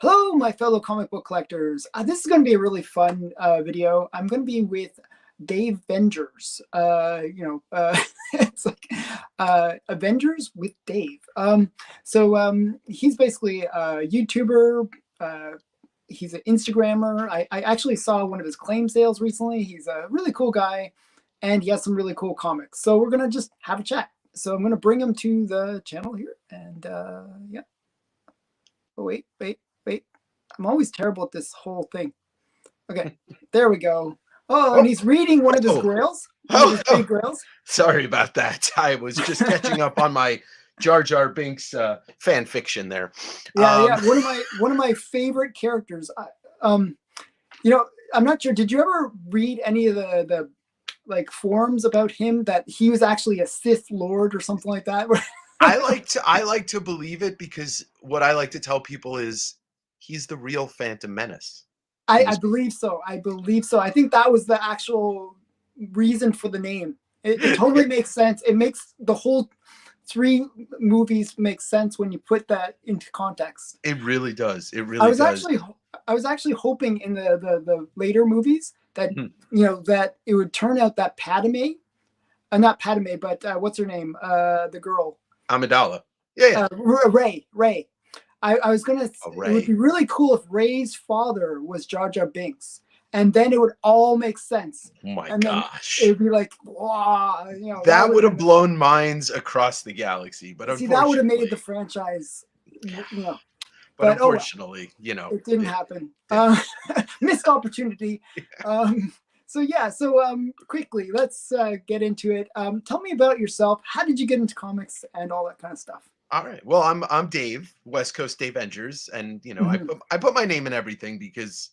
Hello, my fellow comic book collectors. This is going to be a really fun video. I'm going to be with DAVEngers. It's like Avengers with Dave. He's basically a YouTuber. He's an Instagrammer. I actually saw one of his claim sales recently. He's a really cool guy, and he has some really cool comics. So we're going to just have a chat. So I'm going to bring him to the channel here. And yeah. Oh, wait. I'm always terrible at this whole thing. Okay, there we go. Oh, and he's reading one of his grails. Big grails. Sorry about that. I was just catching up on my Jar Jar Binks fan fiction there. Yeah. One of my favorite characters. I'm not sure. Did you ever read any of the like forums about him that he was actually a Sith Lord or something like that? I like to believe it, because what I like to tell people is he's the real Phantom Menace. I believe so. I think that was the actual reason for the name. It totally makes sense. It makes the whole 3 movies make sense when you put that into context. It really does. It really does. I was actually hoping in the later movies that that it would turn out that Padme, not Padme, but what's her name? The girl. Amidala. Yeah. Ray. I was gonna. It would be really cool if Ray's father was Jar Jar Binks, and then it would all make sense. Oh my gosh! It would be like, wow, that would have blown minds across the galaxy. But see, that would have made the franchise, But unfortunately, it didn't happen. Missed opportunity. So quickly, let's get into it. Tell me about yourself. How did you get into comics and all that kind of stuff? All right. Well, I'm Dave, West Coast DAVEngers, and I put my name in everything because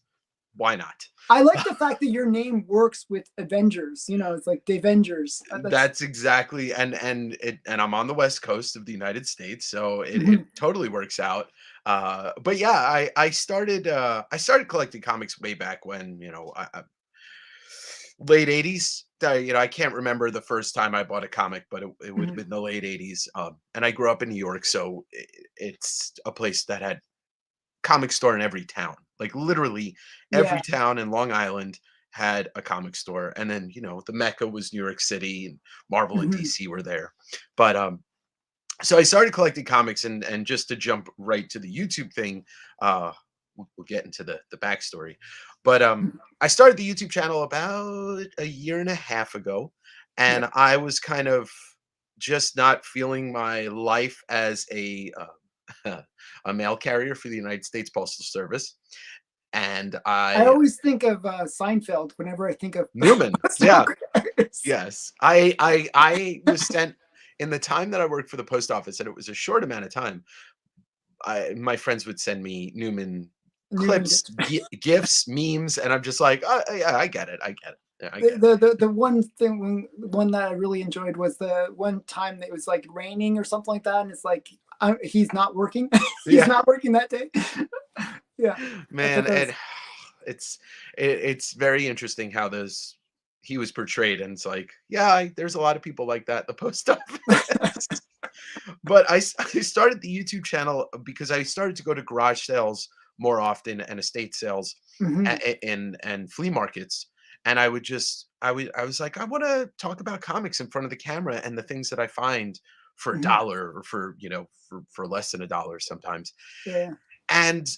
why not? I like the fact that your name works with Avengers. It's like DAVEngers. That's exactly, and I'm on the West Coast of the United States, so it totally works out. But yeah, I started collecting comics way back when, late 80s. I can't remember the first time I bought a comic, but it would have been the late 80s. And I grew up in New York, so it's a place that had comic store in every town. Like literally every town in Long Island had a comic store. And then, the Mecca was New York City, and Marvel and DC were there. But so I started collecting comics, and just to jump right to the YouTube thing, we'll get into the backstory. But I started the YouTube channel about a year and a half ago, and I was kind of just not feeling my life as a mail carrier for the United States Postal Service. And I always think of Seinfeld whenever I think of Newman. Yes. I was sent in the time that I worked for the post office, and it was a short amount of time. My friends would send me Newman clips, gifs, memes, and I'm just like, oh, yeah, I get it. The one that I really enjoyed was the one time that it was like raining or something like that, and it's like he's not working. He's not working that day. Yeah, man, and it's very interesting how he was portrayed, and it's like, there's a lot of people like that at the post office. But I started the YouTube channel because I started to go to garage sales more often, and estate sales, and flea markets. And I was like, I want to talk about comics in front of the camera and the things that I find for $1 or for less than $1 sometimes. Yeah. And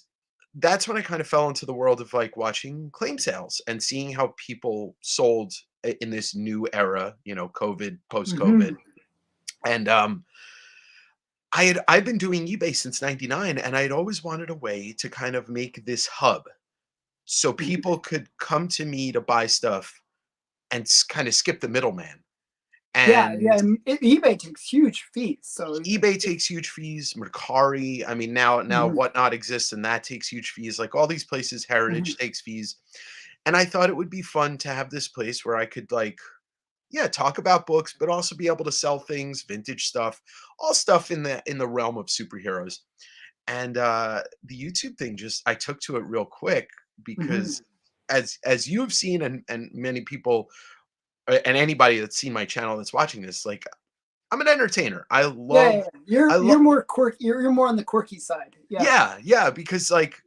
that's when I kind of fell into the world of like watching claim sales and seeing how people sold in this new era, COVID, post-COVID. And I'd been doing eBay since '99, and I'd always wanted a way to kind of make this hub so people could come to me to buy stuff and kind of skip the middleman. And eBay takes huge fees. So eBay takes huge fees. Mercari, I mean, now Whatnot exists, and that takes huge fees. Like all these places, Heritage takes fees. And I thought it would be fun to have this place where I could talk about books, but also be able to sell things, vintage stuff, all stuff in the realm of superheroes. And the YouTube thing, I took to it real quick because as you've seen, and many people and anybody that's seen my channel that's watching this, like, I'm an entertainer. I love. You're more quirky. You're more on the quirky side. Yeah, because like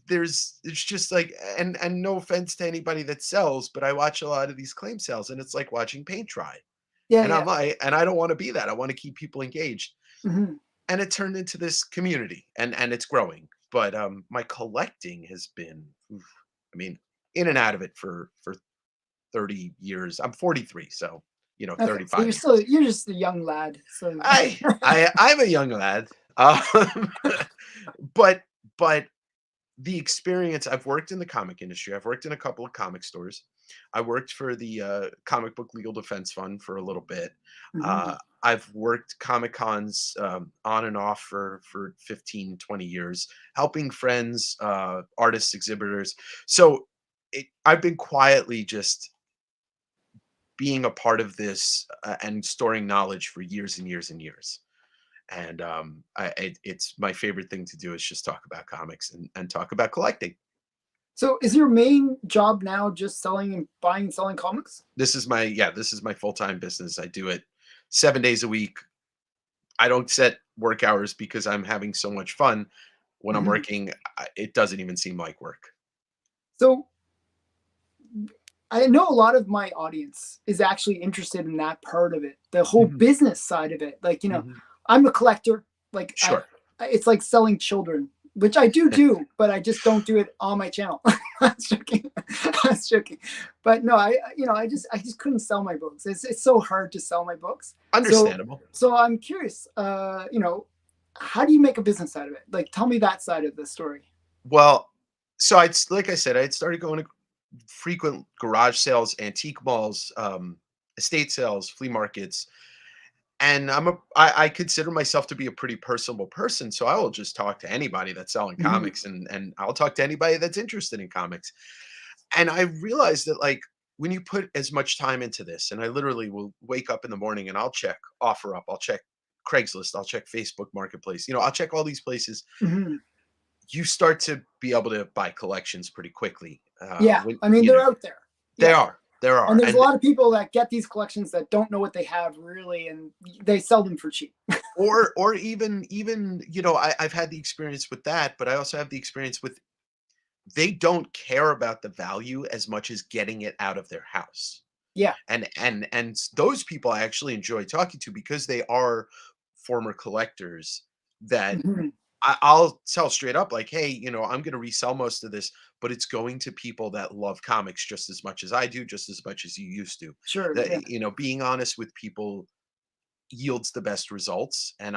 it's just like, and no offense to anybody that sells, but I watch a lot of these claim sales, and it's like watching paint dry. Yeah, And I'm yeah. like, and I don't want to be that. I want to keep people engaged. Hmm. And it turned into this community, and it's growing. But my collecting has been, oof, I mean, in and out of it for 30 years. I'm 43, so Okay, so 35 years. you're just a young lad. So I'm a young lad. Um, but but the experience, I've worked in the comic industry. I've worked in a couple of comic stores. I worked for the Comic Book Legal Defense Fund for a little bit. Mhm. Uh, I've worked Comic Cons on and off for 15, 20 years, helping friends, artists, exhibitors. So I've been quietly just being a part of this and storing knowledge for years and years and years. And it's my favorite thing to do is just talk about comics and talk about collecting. So is your main job now just selling and buying and selling comics? This is my full-time business. I do it 7 days a week. I don't set work hours because I'm having so much fun when I'm Mhm. working. It doesn't even seem like work. So I know a lot of my audience is actually interested in that part of it, the whole Mhm, business side of it. Like, mhm. I'm a collector. Like Sure. it's like selling children, which I do, but I just don't do it on my channel. I was joking. I was joking. But no, I just couldn't sell my books. It's so hard to sell my books. So, Understandable. so I'm curious, how do you make a business out of it? Like, tell me that side of the story. Well, so like I said, I'd started going to frequent garage sales, antique malls, estate sales, flea markets, and I consider myself to be a pretty personable person, so I will just talk to anybody that's selling Mhm. comics, and I'll talk to anybody that's interested in comics. And I realized that, like, when you put as much time into this, and I literally will wake up in the morning and I'll check OfferUp, I'll check Craigslist, I'll check Facebook Marketplace, I'll check all these places. Mhm. You start to be able to buy collections pretty quickly. Yeah, When I mean they're out there. they Yeah, are, there and are, there's a and lot of people that get these collections that don't know what they have really, and they sell them for cheap. or even I've had the experience with that, but I also have the experience with, they don't care about the value as much as getting it out of their house. Yeah. And those people I actually enjoy talking to because they are former collectors that Mhm. I'll tell straight up, like, hey, I'm going to resell most of this, but it's going to people that love comics just as much as I do, just as much as you used to. Sure. That, Yeah. being honest with people yields the best results. And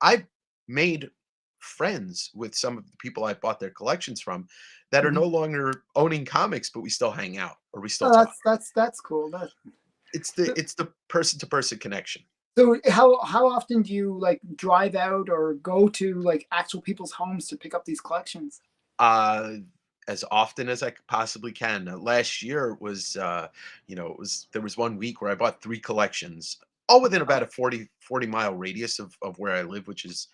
I've made friends with some of the people I bought their collections from that are Mhm. no longer owning comics, but we still hang out or we still Oh, talk. that's cool. It's the person to person connection. So how often do you like drive out or go to like actual people's homes to pick up these collections? Uh, as often as I possibly can. Last year was, there was 1 week where I bought 3 collections, all within about Wow. a 40 mile radius of where I live, which is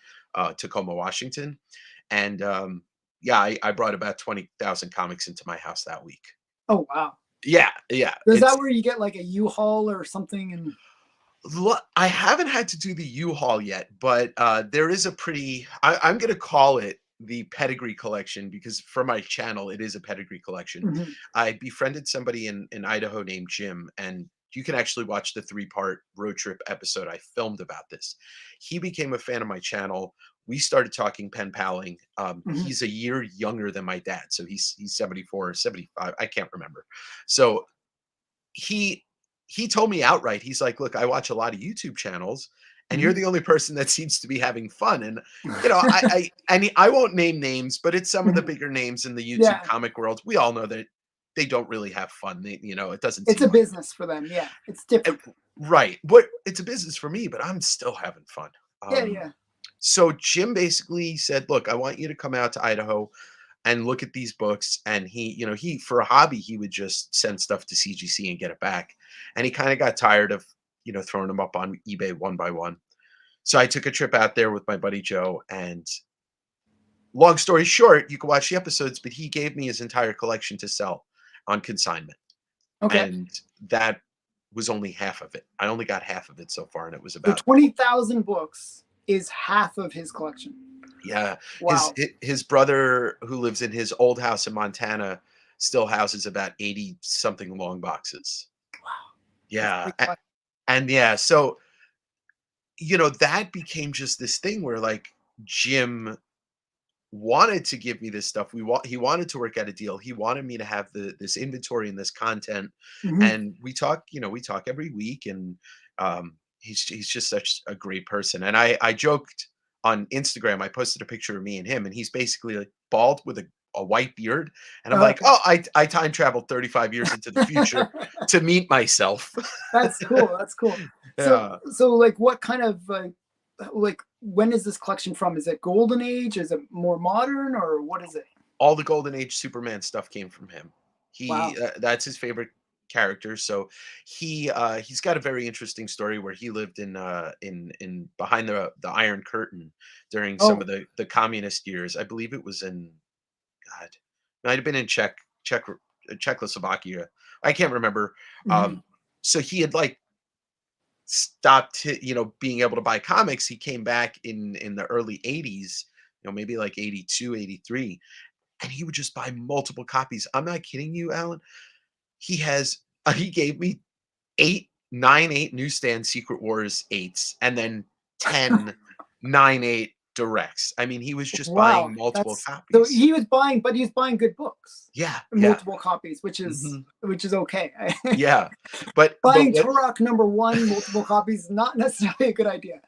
Tacoma, Washington. And yeah, I brought about 20,000 comics into my house that week. Oh wow. Yeah, yeah. So is that where you get like a U-Haul or something? And I haven't had to do the U-Haul yet, but there is a pretty. I'm going to call it the pedigree collection because for my channel, it is a pedigree collection. Mhm. I befriended somebody in Idaho named Jim, and you can actually watch the 3-part road trip episode I filmed about this. He became a fan of my channel. We started talking pen paling. Mhm. He's a year younger than my dad, so he's 74 or 75. I can't remember. So he he told me outright, he's like, "Look, I watch a lot of YouTube channels, and you're Mhm. the only person that seems to be having fun." And I won't name names, but it's some of the Mhm. bigger names in the YouTube Yeah, comic world. We all know that they don't really have fun. It doesn't it's seem a like business for them. Yeah, it's it. different. Right. But it's a business for me, but I'm still having fun. Yeah, Um, yeah. so Jim basically said, "Look, I want you to come out to Idaho and look at these books." And he for a hobby, he would just send stuff to CGC and get it back. And he kind of got tired of, throwing them up on eBay one by one. So I took a trip out there with my buddy Joe, and long story short, you can watch the episodes, but he gave me his entire collection to sell on consignment. Okay. And that was only half of it. I only got half of it so far, and it was So about 20,000 books is half of his collection. Yeah, Wow. his brother who lives in his old house in Montana still houses about 80 something long boxes. Wow. That's Yeah, pretty fun. and yeah, so, that became just this thing where, like, Jim wanted to give me this stuff. He wanted to work out a deal. He wanted me to have this inventory and this content, Mhm. and we talk every week, and he's just such a great person. And I joked on Instagram. I posted a picture of me and him, and he's basically like bald with a white beard, and I'm Oh, like, okay. oh, I time traveled 35 years into the future to meet myself. That's cool. That's cool. So, Yeah. like, what kind of when is this collection from? Is it Golden Age? Is it more modern, or what is it? All the Golden Age Superman stuff came from him. Wow. That's his favorite character. So he's got a very interesting story where he lived in behind the Iron Curtain during some Oh. of the communist years. I believe it was in God, might have been in Czechoslovakia. I can't remember. Mhm. Um, so he had like stopped being able to buy comics. He came back in the early 80s, maybe like 82, 83, and he would just buy multiple copies. I'm not kidding you, Alan. He gave me 8 newsstand Secret Wars 8s and then 10 9/8 directs. I mean, he was just Wow. buying multiple That's so copies. he was buying, but he was buying good books, Yeah, yeah. multiple copies, Mhm. which is okay. Yeah. But Buying what Turok #1, multiple copies, not necessarily a good idea.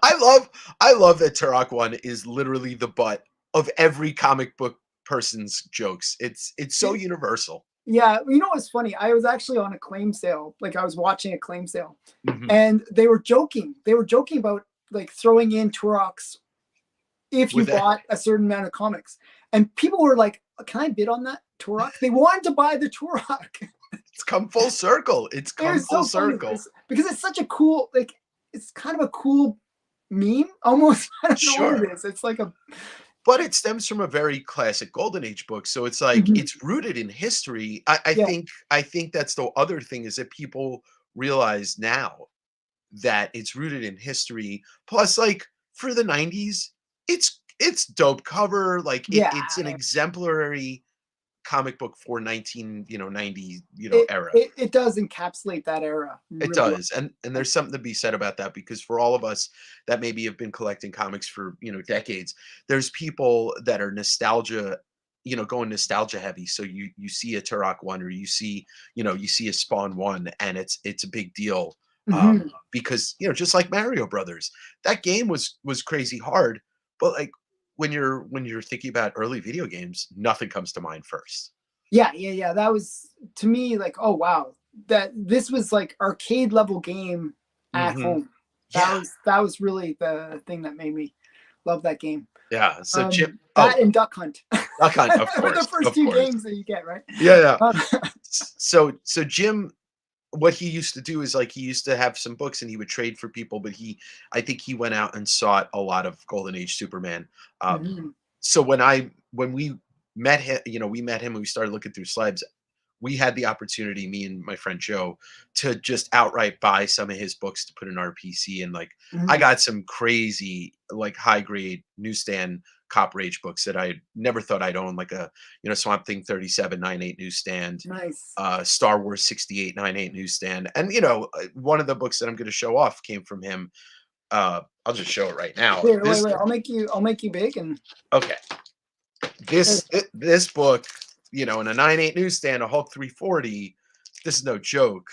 I love I love that Turok 1 is literally the butt of every comic book person's jokes. It's so It, universal. yeah, you know what's funny? I was actually on a claim sale. Like I was watching a claim sale, Mhm. and they were joking. They were joking about like throwing in Turoks if you With that bought a certain amount of comics. And people were like, "Can I bid on that Turok?" They wanted to buy the Turok. it's come full circle. It's It come was full so funny circle. because it's such a cool like it's kind of a cool meme almost. I don't know what it Sure. is. It's like a But it stems from a very classic Golden Age book, so it's like mhm. it's rooted in history. I think that's the other thing is that people realize now that it's rooted in history. Plus, like for the 90s, it's dope cover. Like Yeah, it's an exemplary comic book for 90 it, era. it does encapsulate that era It really well. does, and there's something to be said about that because for all of us that maybe have been collecting comics for, decades, there's people that are nostalgia, going nostalgia heavy. So you see a Turok 1 or you see a Spawn 1 and it's a big deal. Mhm. Because, just like Mario Brothers, that game was crazy hard, but like when you're thinking about early video games, nothing comes to mind first. Yeah, yeah, yeah. That was to me like, oh wow, that this was like arcade level game at Mhm. home. Yeah. That was really the thing that made me love that game. Yeah. So Chip That and Duck Hunt Duck Hunt, of were the course, first of two course. games that you get, right? Yeah, yeah. Um, So Jim, what he used to do is like he used to have some books and he would trade for people, but I think he went out and sought a lot of Golden Age Superman. Um, mhm, so when we met him, we met him and we started looking through slabs. We had the opportunity, me and my friend Joe, to just outright buy some of his books to put in our PC. And like, I mhm. got some crazy, like high grade newsstand cop rage books that I never thought I'd own, like a, Swamp Thing 37 9/8 newsstand, Nice. Star Wars 68 9/8 newsstand. And, one of the books that I'm going to show off came from him. I'll just show it right now. Here, wait, wait. I'll make you big and Okay. there you go. This book, in a 9/8 newsstand, a Hulk 340, this is no joke.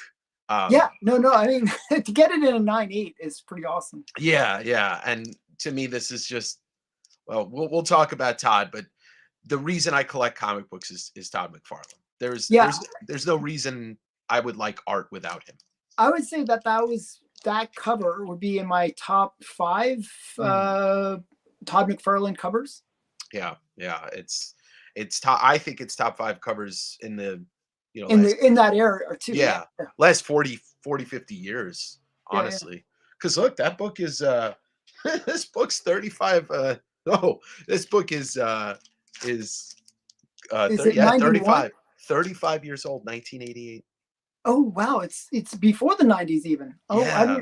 Yeah, Um, no, no. I mean, to get it in a 9.8 is pretty awesome. yeah, yeah. And to me, this is just well, we'll talk about Todd, but the reason I collect comic books is Todd McFarlane. There's Yeah, there's there's no reason I would like art without him. I would say that cover would be in my top five Mm, Todd McFarlane covers. yeah, yeah. It's top. I think it's top five covers in the last In that era or two. Yeah, yeah last 40 50 years, yeah, yeah. honestly. Because look, that book is this book's 35. No, this book is Is 30, it yeah 91? 35 years old, 1988. Oh wow, it's before the 90s even. Oh, Yeah,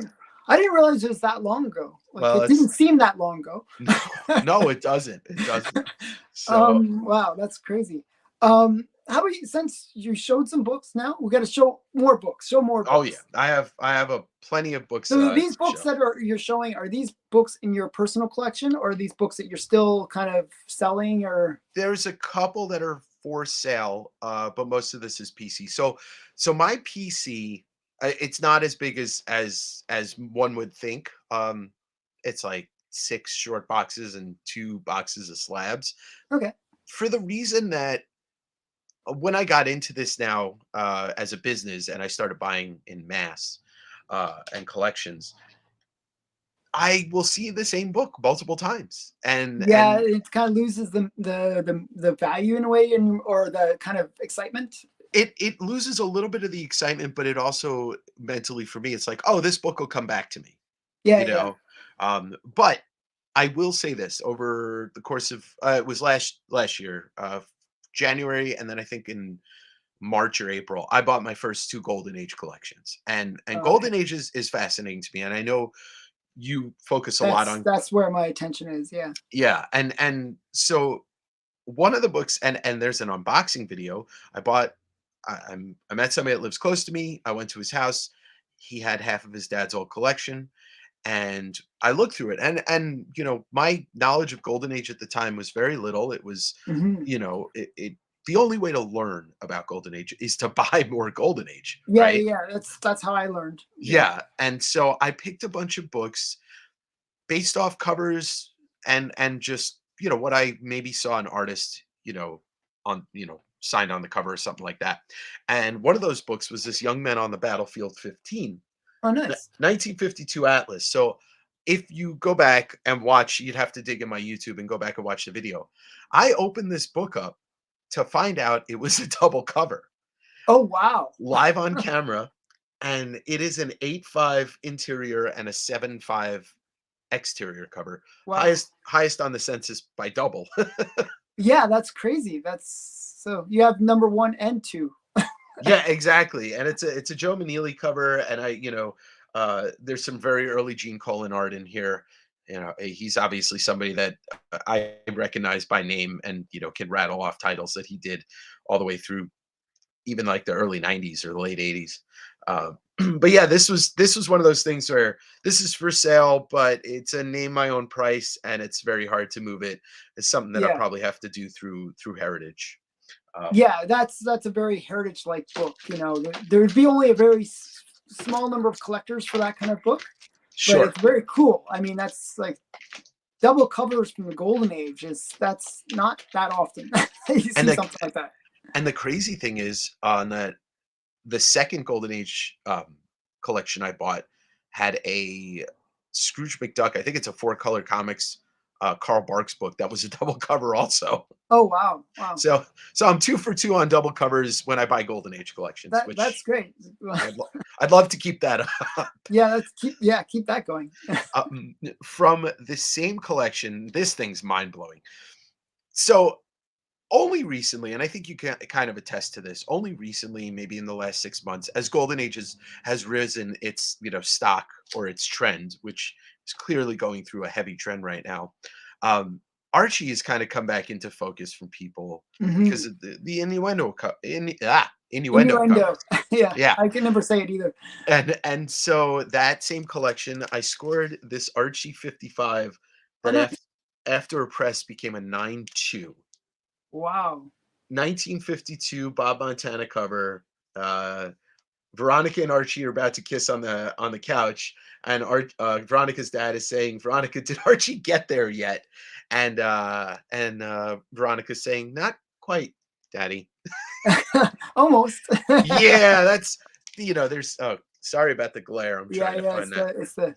I didn't realize it was that long ago. Like Well, it didn't it's seem that long ago. no, no, it doesn't. It doesn't. So, Wow, that's crazy. How about you, since you showed some books now, we got to show more books. Show more oh yeah, books. I have a plenty of books So these to books show. that you're showing, are these books in your personal collection, or are these books that you're still kind of selling? Or There's a couple that are for sale, but most of this is PC. So my PC, it's not as big as one would think. It's like 6 short boxes and 2 boxes of slabs. okay, For the reason that when I got into this now as a business and I started buying in mass and collections, I will see the same book multiple times, yeah, and it kind of loses the value in a way, and or the kind of excitement. it loses a little bit of the excitement, but it also mentally for me, it's like, oh, this book will come back to me, Yeah, you yeah. know. But I will say this over the course of it was last year, January, and then I think in March or April, I bought my first two Golden Age collections, and Okay, Golden Age is fascinating to me, and I know you focus a lot on that's where my attention is. Yeah. yeah, and so one of the books and there's an unboxing video I bought. I met somebody that lives close to me. I went to his house. He had half of his dad's old collection, and I looked through it. And my knowledge of Golden Age at the time was very little. It was, Hmm. it the only way to learn about Golden Age is to buy more Golden Age, Yeah, right? yeah, yeah. That's how I learned. Yeah. Yeah, and so I picked a bunch of books based off covers and just what I maybe saw an artist on signed on the cover or something like that. And one of those books was this Young Men on the Battlefield 15, Oh, nice. 1952 Atlas. So if you go back and watch, you'd have to dig in my YouTube and go back and watch the video. I opened this book up to find out it was a double cover Oh, wow. live on camera, and it is an 8.5 interior and a 7.5 exterior cover. Wow. Highest on the census by double. Yeah, that's crazy. That's so you have number one and two. Yeah, exactly. And it's a Joe Maneely cover, and there's some very early Gene Colan art in here. He's obviously somebody that I recognize by name and can rattle off titles that he did all the way through even like the early 90s or the late 80s. But yeah, this was one of those things where this is for sale, but it's a name my own price, and it's very hard to move it. It's something that I Yeah. probably have to do through Heritage. Um, Yeah, that's a very heritage-like book. There would be only a very small number of collectors for that kind of book, but sure. it's very cool. I mean, that's like double covers from the golden age is that's not that often. You And see something like that. the crazy thing is on the second Golden Age collection I bought had a Scrooge McDuck. I think it's a Four Color Comics Carl Barks book that was a double cover also. Oh, wow, wow. So I'm 2 for 2 on double covers when I buy Golden Age collections, That's which great. I'd love to keep that up. Yeah, keep that going. From the same collection, this thing's mind blowing. So only recently, and I think you can kind of attest to this, only recently, maybe in the last 6 months, as Golden Age has risen its stock or its trend, which is clearly going through a heavy trend right now. Archie has kind of come back into focus from people because Hmm. of the innuendo Innuendo. covers. Yeah, Yeah, I can never say it either. and so that same collection, I scored this Archie 55 Oh, that nice. after a press became a 9.2. Wow. 1952 Bob Montana cover. Veronica and Archie are about to kiss on the couch, and Veronica's dad is saying, "Veronica, did Archie get there yet?" And Veronica's saying, "Not quite, Daddy." Almost. Yeah, that's there's sorry about the glare. I'm Yeah, trying to yeah. find that.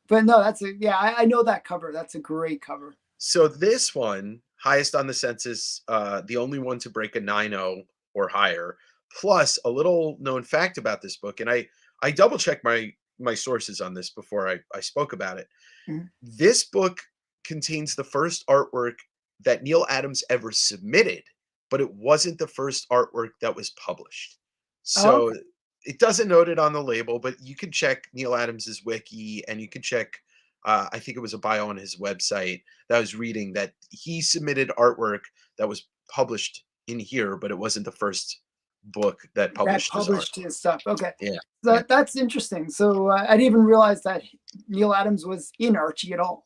But no, yeah. I know that cover. That's a great cover. So this one, highest on the census, the only one to break a 9.0 or higher. Plus, a little known fact about this book, and I double checked my sources on this before I spoke about it. Mhm. This book contains the first artwork that Neil Adams ever submitted, but it wasn't the first artwork that was published. Oh, So okay. it doesn't note it on the label, but you can check Neil Adams's wiki, and you can check. I think it was a bio on his website that I was reading that he submitted artwork that was published in here, but it wasn't the first book that That published his art. published his stuff. Okay, Yeah, yeah, that's interesting. So I didn't even realize that Neil Adams was in Archie at all.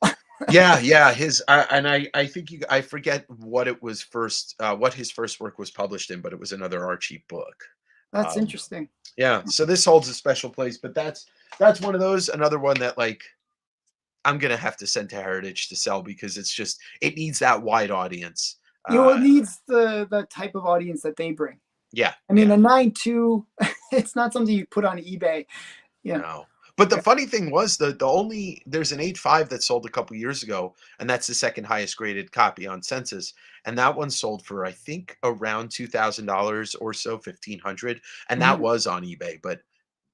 yeah, yeah. I think I forget what it was first, what his first work was published in, but it was another Archie book. That's Um, interesting. yeah, so this holds a special place, but that's one of those. Another one that like I'm gonna have to send to Heritage to sell because it's just it needs that wide audience. It needs the type of audience that they bring. Yeah, I mean, yeah, a 9.2, it's not something you put on eBay. Yeah. no. But the Yeah. funny thing was the only there's an 8.5 that sold a couple years ago, and that's the second highest graded copy on Census, and that one sold for I think around $2,000 or so, 1,500, and that Mhm. was on eBay. But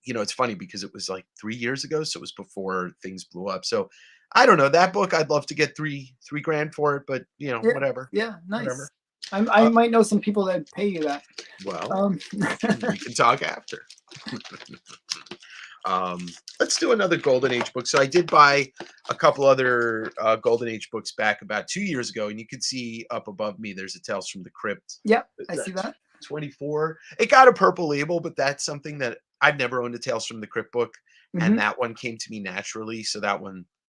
it's funny because it was like 3 years ago, so it was before things blew up. So I don't know that book. I'd love to get three grand for it, but Yeah. whatever, Yeah. whatever. Nice. I Uh, might know some people that pay you that. well, Um, we can talk after. Um, let's do another Golden Age book. So I did buy a couple other Golden Age books back about 2 years ago, and you can see up above me there's a Tales from the Crypt. yep, I see That's that. 24. It got a purple label, but that's something that I've never owned a Tales from the Crypt book, and Hmm. that one came to me naturally. So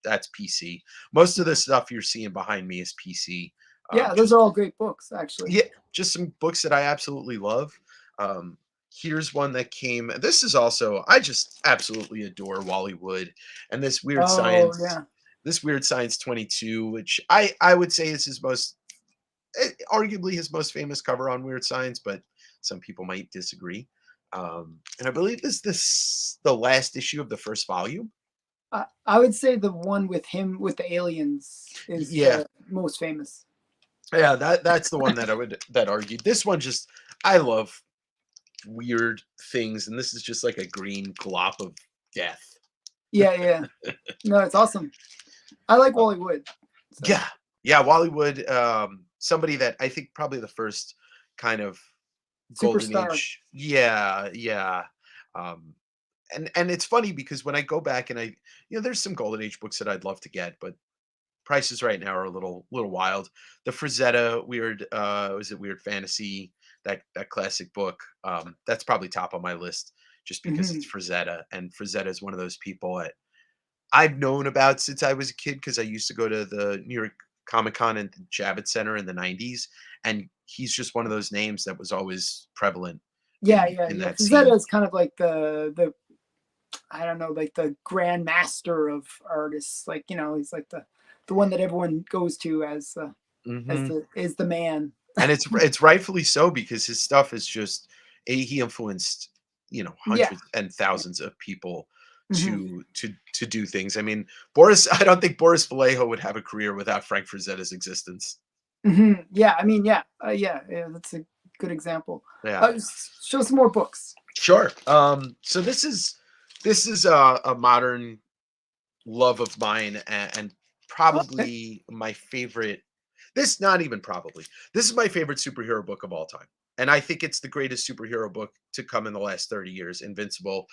that's PC. Most of the stuff you're seeing behind me is PC. Yeah, those Just are all great books, actually. yeah, just some books that I absolutely love. Um, here's one that came. This is also I just absolutely adore Wally Wood and Oh, yeah. This Weird Science 22, which I would say is his most arguably his most famous cover on Weird Science, but some people might disagree. And I believe this the last issue of the first volume. I would say the one with him with the aliens is Yeah, the most famous. yeah, that's the one that I would that argued. This one just I love weird things, and this is just like a green glop of death. Yeah, yeah. No, it's awesome. I like Uh, Wally Wood. So yeah, yeah, Wally Wood, somebody that I think probably the first kind of golden superstar. age. Yeah, yeah. Um, and it's funny because when I go back and there's some golden age books that I'd love to get, but prices right now are a little wild. The Frazetta weird was it Weird Fantasy, that classic book. That's probably top on my list just because Hmm. it's Frazetta, and Frazetta is one of those people that I've known about since I was a kid because I used to go to the New York Comic Con and the Javits Center in the 90s, and he's just one of those names that was always prevalent Yeah, yeah, in yeah. that Frazetta scene. is kind of like the I don't know, like the grand master of artists. Like he's like the one that everyone goes to as Hmm. the is the man. And it's rightfully so because his stuff is just he influenced, Yeah. hundreds and thousands of people Hmm. to do things. I mean, Boris I don't think Boris Vallejo would have a career without Frank Frazetta's existence. Hmm. Yeah, I mean, yeah, yeah, yeah. That's a good example. Yeah. Show some more books. Sure. So this is a modern love of mine and Okay. probably my favorite. This not even probably. This is my favorite superhero book of all time. And I think it's the greatest superhero book to come in the last 30 years, Invincible.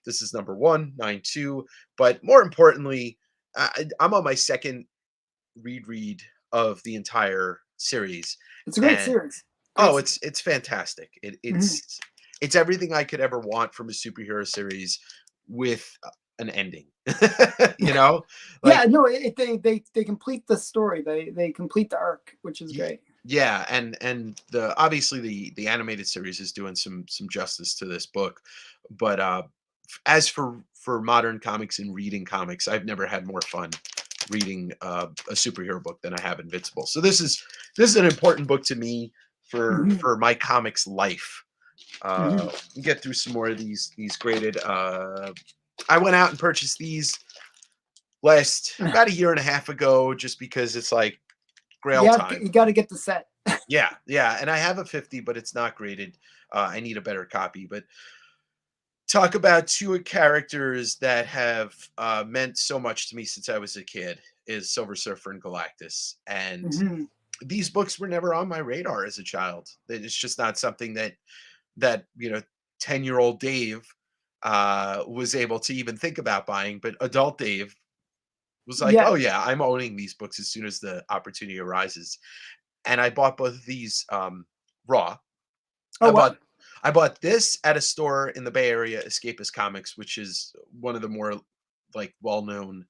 This is number one, 9-2. But more importantly, I'm on my second reread of the entire series. It's a great And series. Great oh, series. it's fantastic. Hmm. It's everything I could ever want from a superhero series with an ending. Yeah, Like no, they complete the story. They complete the arc, which is Ye great. yeah, and the obviously the animated series is doing some justice to this book, but, as for modern comics and reading comics, I've never had more fun reading, a superhero book than I have Invincible. So this is an important book to me Hmm. for my comics life. Hmm. Get through some more of these graded, I went out and purchased these last about a year and a half ago just because it's like Grail time. You got to get the set. Yeah, yeah, and I have a 50, but it's not graded. I need a better copy. But talk about two characters that have meant so much to me since I was a kid is Silver Surfer and Galactus, and Hmm. these books were never on my radar as a child. It's just not something that 10-year-old Dave was able to even think about buying, but adult Dave was like, Yeah. "Oh yeah, I'm owning these books as soon as the opportunity arises." And I bought both of these raw. Oh I wow. bought I bought this at a store in the Bay Area, Escapist Comics, which is one of the more like well-known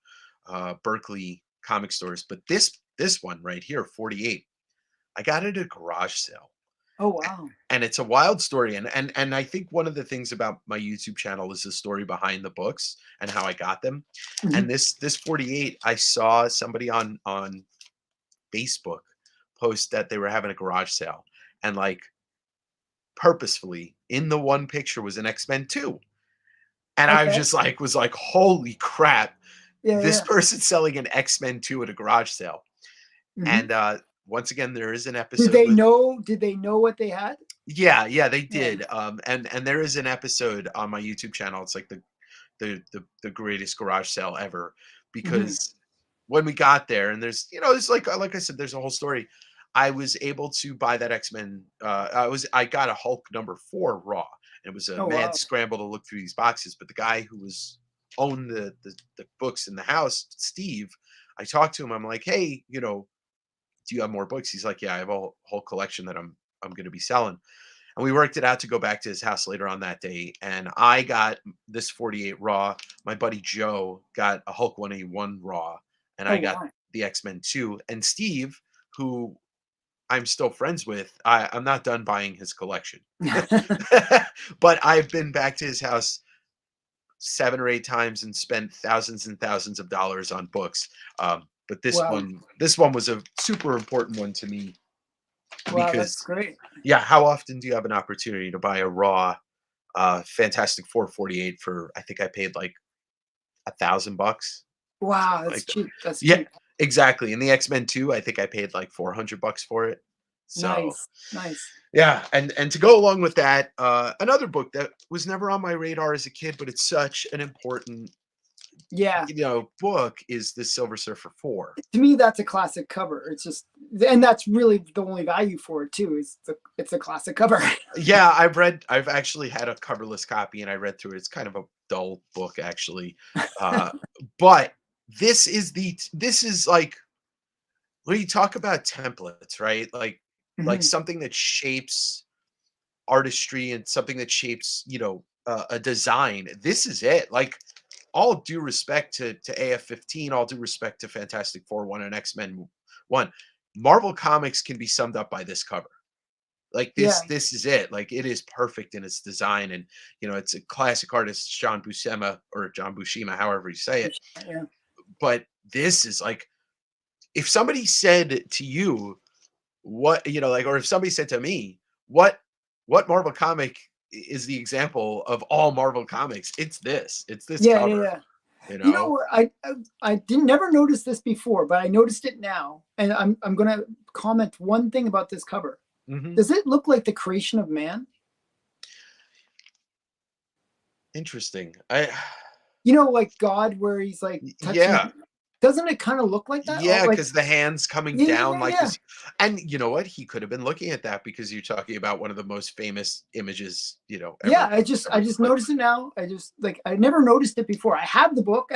Berkeley comic stores. But this one right here, 48, I got it at a garage sale. Oh A- wow. And it's a wild story. And I think one of the things about my YouTube channel is the story behind the books and how I got them. Mhm. And this 48, I saw somebody on Facebook post that they were having a garage sale. And like purposefully in the one picture was an X-Men 2. And I Okay. was like, "Holy crap. Yeah, This yeah. person's selling an X-Men 2 at a garage sale." Mhm. And once again, there is an Did episode they with know? Did they know what they had? yeah, yeah, they Yeah. did. And there is an episode on my YouTube channel. It's like the greatest garage sale ever Mhm. because when we got there and there's there's like I said, there's a whole story. I was able to buy that X-Men. I got a Hulk #4 raw, and it was a Oh mad wow. scramble to look through these boxes. But the guy who was owned the books in the house, Steve, I talked to him. I'm like, hey, do you have more books? He's like, yeah, I have a whole collection that I'm going to be selling. And we worked it out to go back to his house later on that day. And I got this 48 raw. My buddy Joe got a Hulk 181 raw, and Oh I got wow. the X-Men 2. And Steve, who I'm still friends with, I'm not done buying his collection. But I've been back to his house 7 or 8 times and spent thousands and thousands of dollars on books. But Wow. this one was a super important one to me Wow, that's because great. yeah, how often do you have an opportunity to buy a raw Fantastic Four 48 for I think I paid like $1,000, Wow, something that's like that. cheap. That's Yeah, cheap. exactly. And the X-Men 2, I think I paid like $400 for it. So Nice. Nice. yeah, and to go along with that, another book that was never on my radar as a kid, but it's such an important Yeah. book is the Silver Surfer 4. To me, that's a classic cover. It's just, and that's really the only value for it too. Is it's a classic cover. Yeah, I've actually had a coverless copy and I read through it. It's kind of a dull book actually. Uh, but this is like when you talk about templates, right? Like Mhm. something that shapes artistry and something that shapes, a design. This is it. Like all due respect to AF-15, all due respect to Fantastic Four 1 and X-Men 1. Marvel Comics can be summed up by this cover. Like Yeah. this is it. Like it is perfect in its design, and it's a classic artist, John Buscema or John Buscema, however you say it. Yeah. But this is like if somebody said to you what like, or if somebody said to me what Marvel comic is the example of all Marvel comics, it's this Yeah. Yeah. cover, Yeah. you You know know. what? I didn't never notice this before, but I noticed it now, and I'm gonna comment one thing about this cover. Hmm. Does it look like the creation of man? Interesting. Like God, where he's like Yeah. touching. Doesn't it kind of look like that? Oh, Yeah, like because the hands coming yeah, down yeah, like yeah, this. And you know what? He could have been looking at that because you're talking about one of the most famous images, yeah. ever I ever just put. noticed it now. I just like I never noticed it before. I have the book.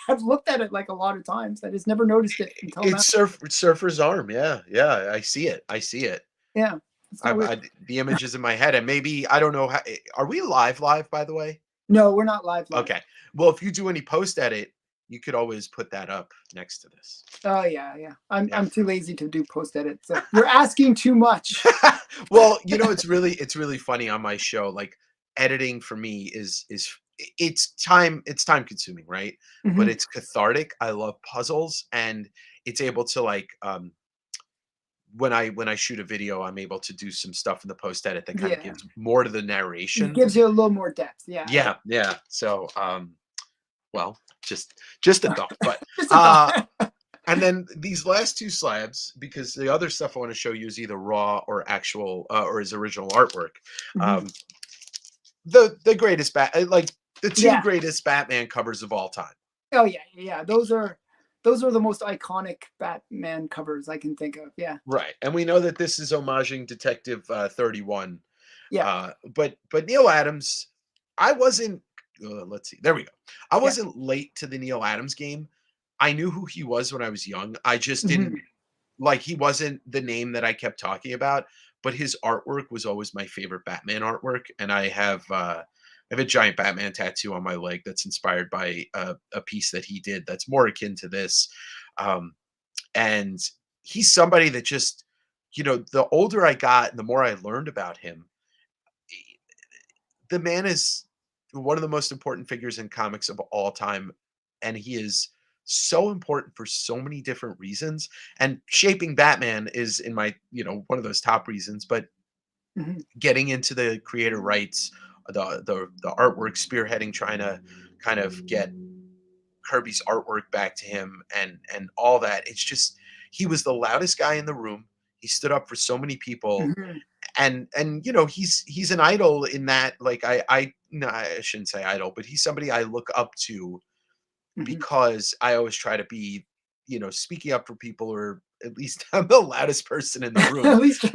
I've looked at it like a lot of times. I just never noticed it until now. It's Surfer's arm. Yeah, yeah. I see it. I see it. Yeah, it's kind of weird. The image is in my head, and maybe I don't know how. Are we live? By the way. No, we're not live. Live. Okay. Well, if you do any post edit, you could always put that up next to this. Oh yeah, yeah. I'm Yeah. I'm too lazy to do post edit. So you're asking too much. Well, it's really funny on my show. Like editing for me is it's time consuming, right? But Mhm. it's cathartic. I love puzzles, and it's able to like when I shoot a video, I'm able to do some stuff in the post edit that kind of Yeah, gives more to the it narration. gives you a little more depth. Yeah, I get Yeah, yeah. So well, just a thought. But just a uh thought. and then these last two slabs, because the other stuff I want to show you is either raw or actual or is original artwork. Mhm. Um, the greatest like the two Yeah. greatest Batman covers of all time. Oh yeah, yeah. Those are the most iconic Batman covers I can think of. Yeah, Right. And we know that this is homaging Detective 31. yeah. But Neil Adams, I wasn't let's see. There we go. I Yeah. wasn't late to the Neil Adams game. I knew who he was when I was young. I just didn't Mhm. like he wasn't the name that I kept talking about, but his artwork was always my favorite Batman artwork, and I have a giant Batman tattoo on my leg that's inspired by a piece that he did that's more akin to this. Um, and he's somebody that just, the older I got and the more I learned about him, the man is one of the most important figures in comics of all time, and he is so important for so many different reasons. And shaping Batman is in my, one of those top reasons. But Mhm. getting into the creator rights, the artwork, spearheading, trying to kind of get Kirby's artwork back to him, and all that. It's just he was the loudest guy in the room. He stood up for so many people, Mhm. and he's an idol in that, like, I no, I shouldn't say idol, but he's somebody I look up to Mhm. because I always try to be, speaking up for people, or at least I'm the loudest person in the room. At least.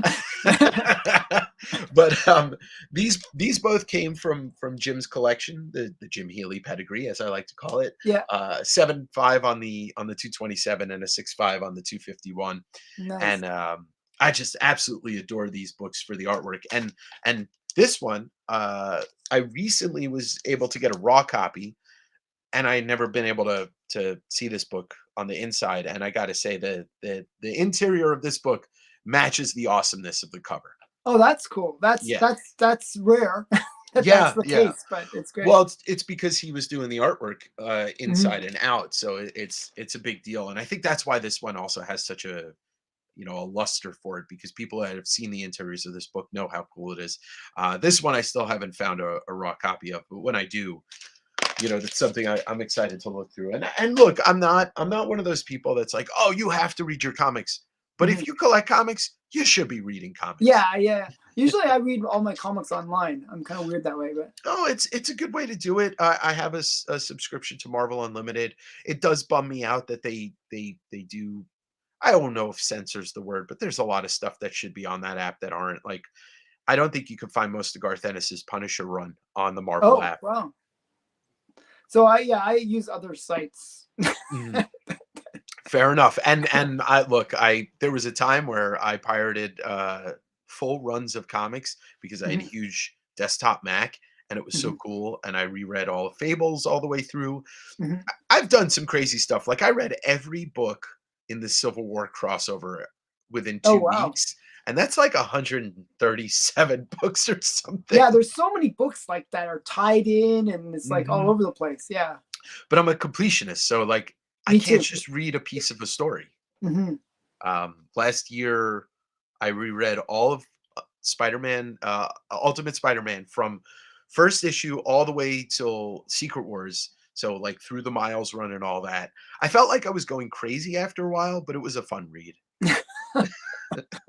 But these both came from Jim's collection, the Jim Healy pedigree, as I like to call it. Yeah. 7.5 on the 227 and a 6.5 on the 251. Nice. And I just absolutely adore these books for the artwork. And this one, I recently was able to get a raw copy, and I had never been able to see this book on the inside. And I got to say, the interior of this book matches the awesomeness of the cover. Oh, that's cool. That's Yeah, that's that's rare that that's yeah, the yeah. case, but it's great. Well, it's because he was doing the artwork Mhm. inside and out, so it's a big deal. And I think that's why this one also has such a, a luster for it, because people that have seen the interiors of this book know how cool it is. This one I still haven't found a raw copy of, but when I do, that's something I'm excited to look through. And look, I'm not one of those people that's like, oh, you have to read your comics. But Mhm. if you collect comics, you should be reading comics. Yeah, yeah. Usually I read all my comics online. I'm kind of weird that way, but Oh, it's a good way to do it. I have a subscription to Marvel Unlimited. It does bum me out that they do. I don't know if censor's the word, but there's a lot of stuff that should be on that app that aren't. Like, I don't think you can find most of Garth Ennis's Punisher run on the Marvel oh, app. wow. So I use other sites. Mhm. Fair enough. And I look, I there was a time where I pirated full runs of comics because I had a Mhm. huge desktop Mac, and it was so Mhm. cool, and I reread all of Fables all the way through. Mhm. I've done some crazy stuff. Like, I read every book in the Civil War crossover within Oh, 2 wow. weeks, and that's like 137 books or something. Yeah, there's so many books like that are tied in and it's like all Mhm. over the place. Yeah. But I'm a completionist, so, like, I Me can't too. just read a piece of a story. Mhm. Last year, I reread all of Spider-Man, Ultimate Spider-Man, from first issue all the way till Secret Wars. So, like, through the Miles run and all that. I felt like I was going crazy after a while, but it was a fun read.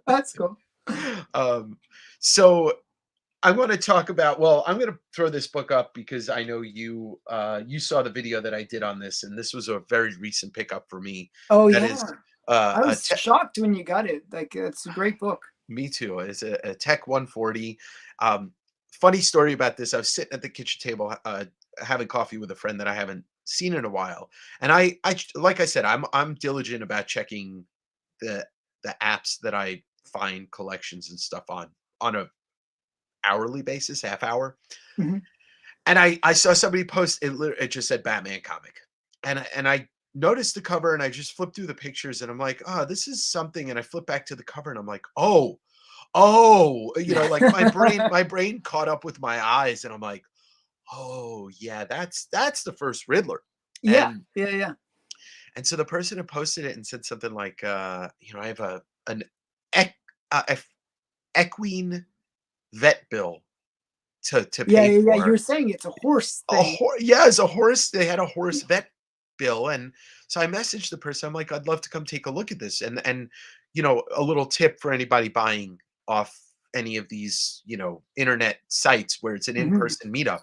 That's cool. Um, so I want to talk about. Well, I'm going to throw this book up because I know you saw the video that I did on this, and this was a very recent pickup for me. Oh, That is yeah. I a was shocked when you got it. Like, it's a great book. Me too. It's a Tech 140. Um, Funny story about this. I was sitting at the kitchen table, having coffee with a friend that I haven't seen in a while, and like I said, I'm diligent about checking the the apps that I find collections and stuff on a hourly basis, half hour. Mhm. And I saw somebody post it. It just said Batman comic, and I noticed the cover, and I just flipped through the pictures, and I'm like, oh, this is something. And I flip back to the cover, and I'm like, oh, like, my brain caught up with my eyes, and I'm like, "Oh, yeah, that's the first Riddler." Yeah. And Yeah, yeah. so the person who posted it and said something like, I have an ec ef equine vet bill to Yeah, pay yeah, yeah. You for. were saying it's a horse A thing. horse, yeah, as a horse, they had a horse vet bill. And so I messaged the person, I'm like, "I'd love to come take a look at this." And a little tip for anybody buying off any of these, internet sites where it's an Mhm. in-person meetup.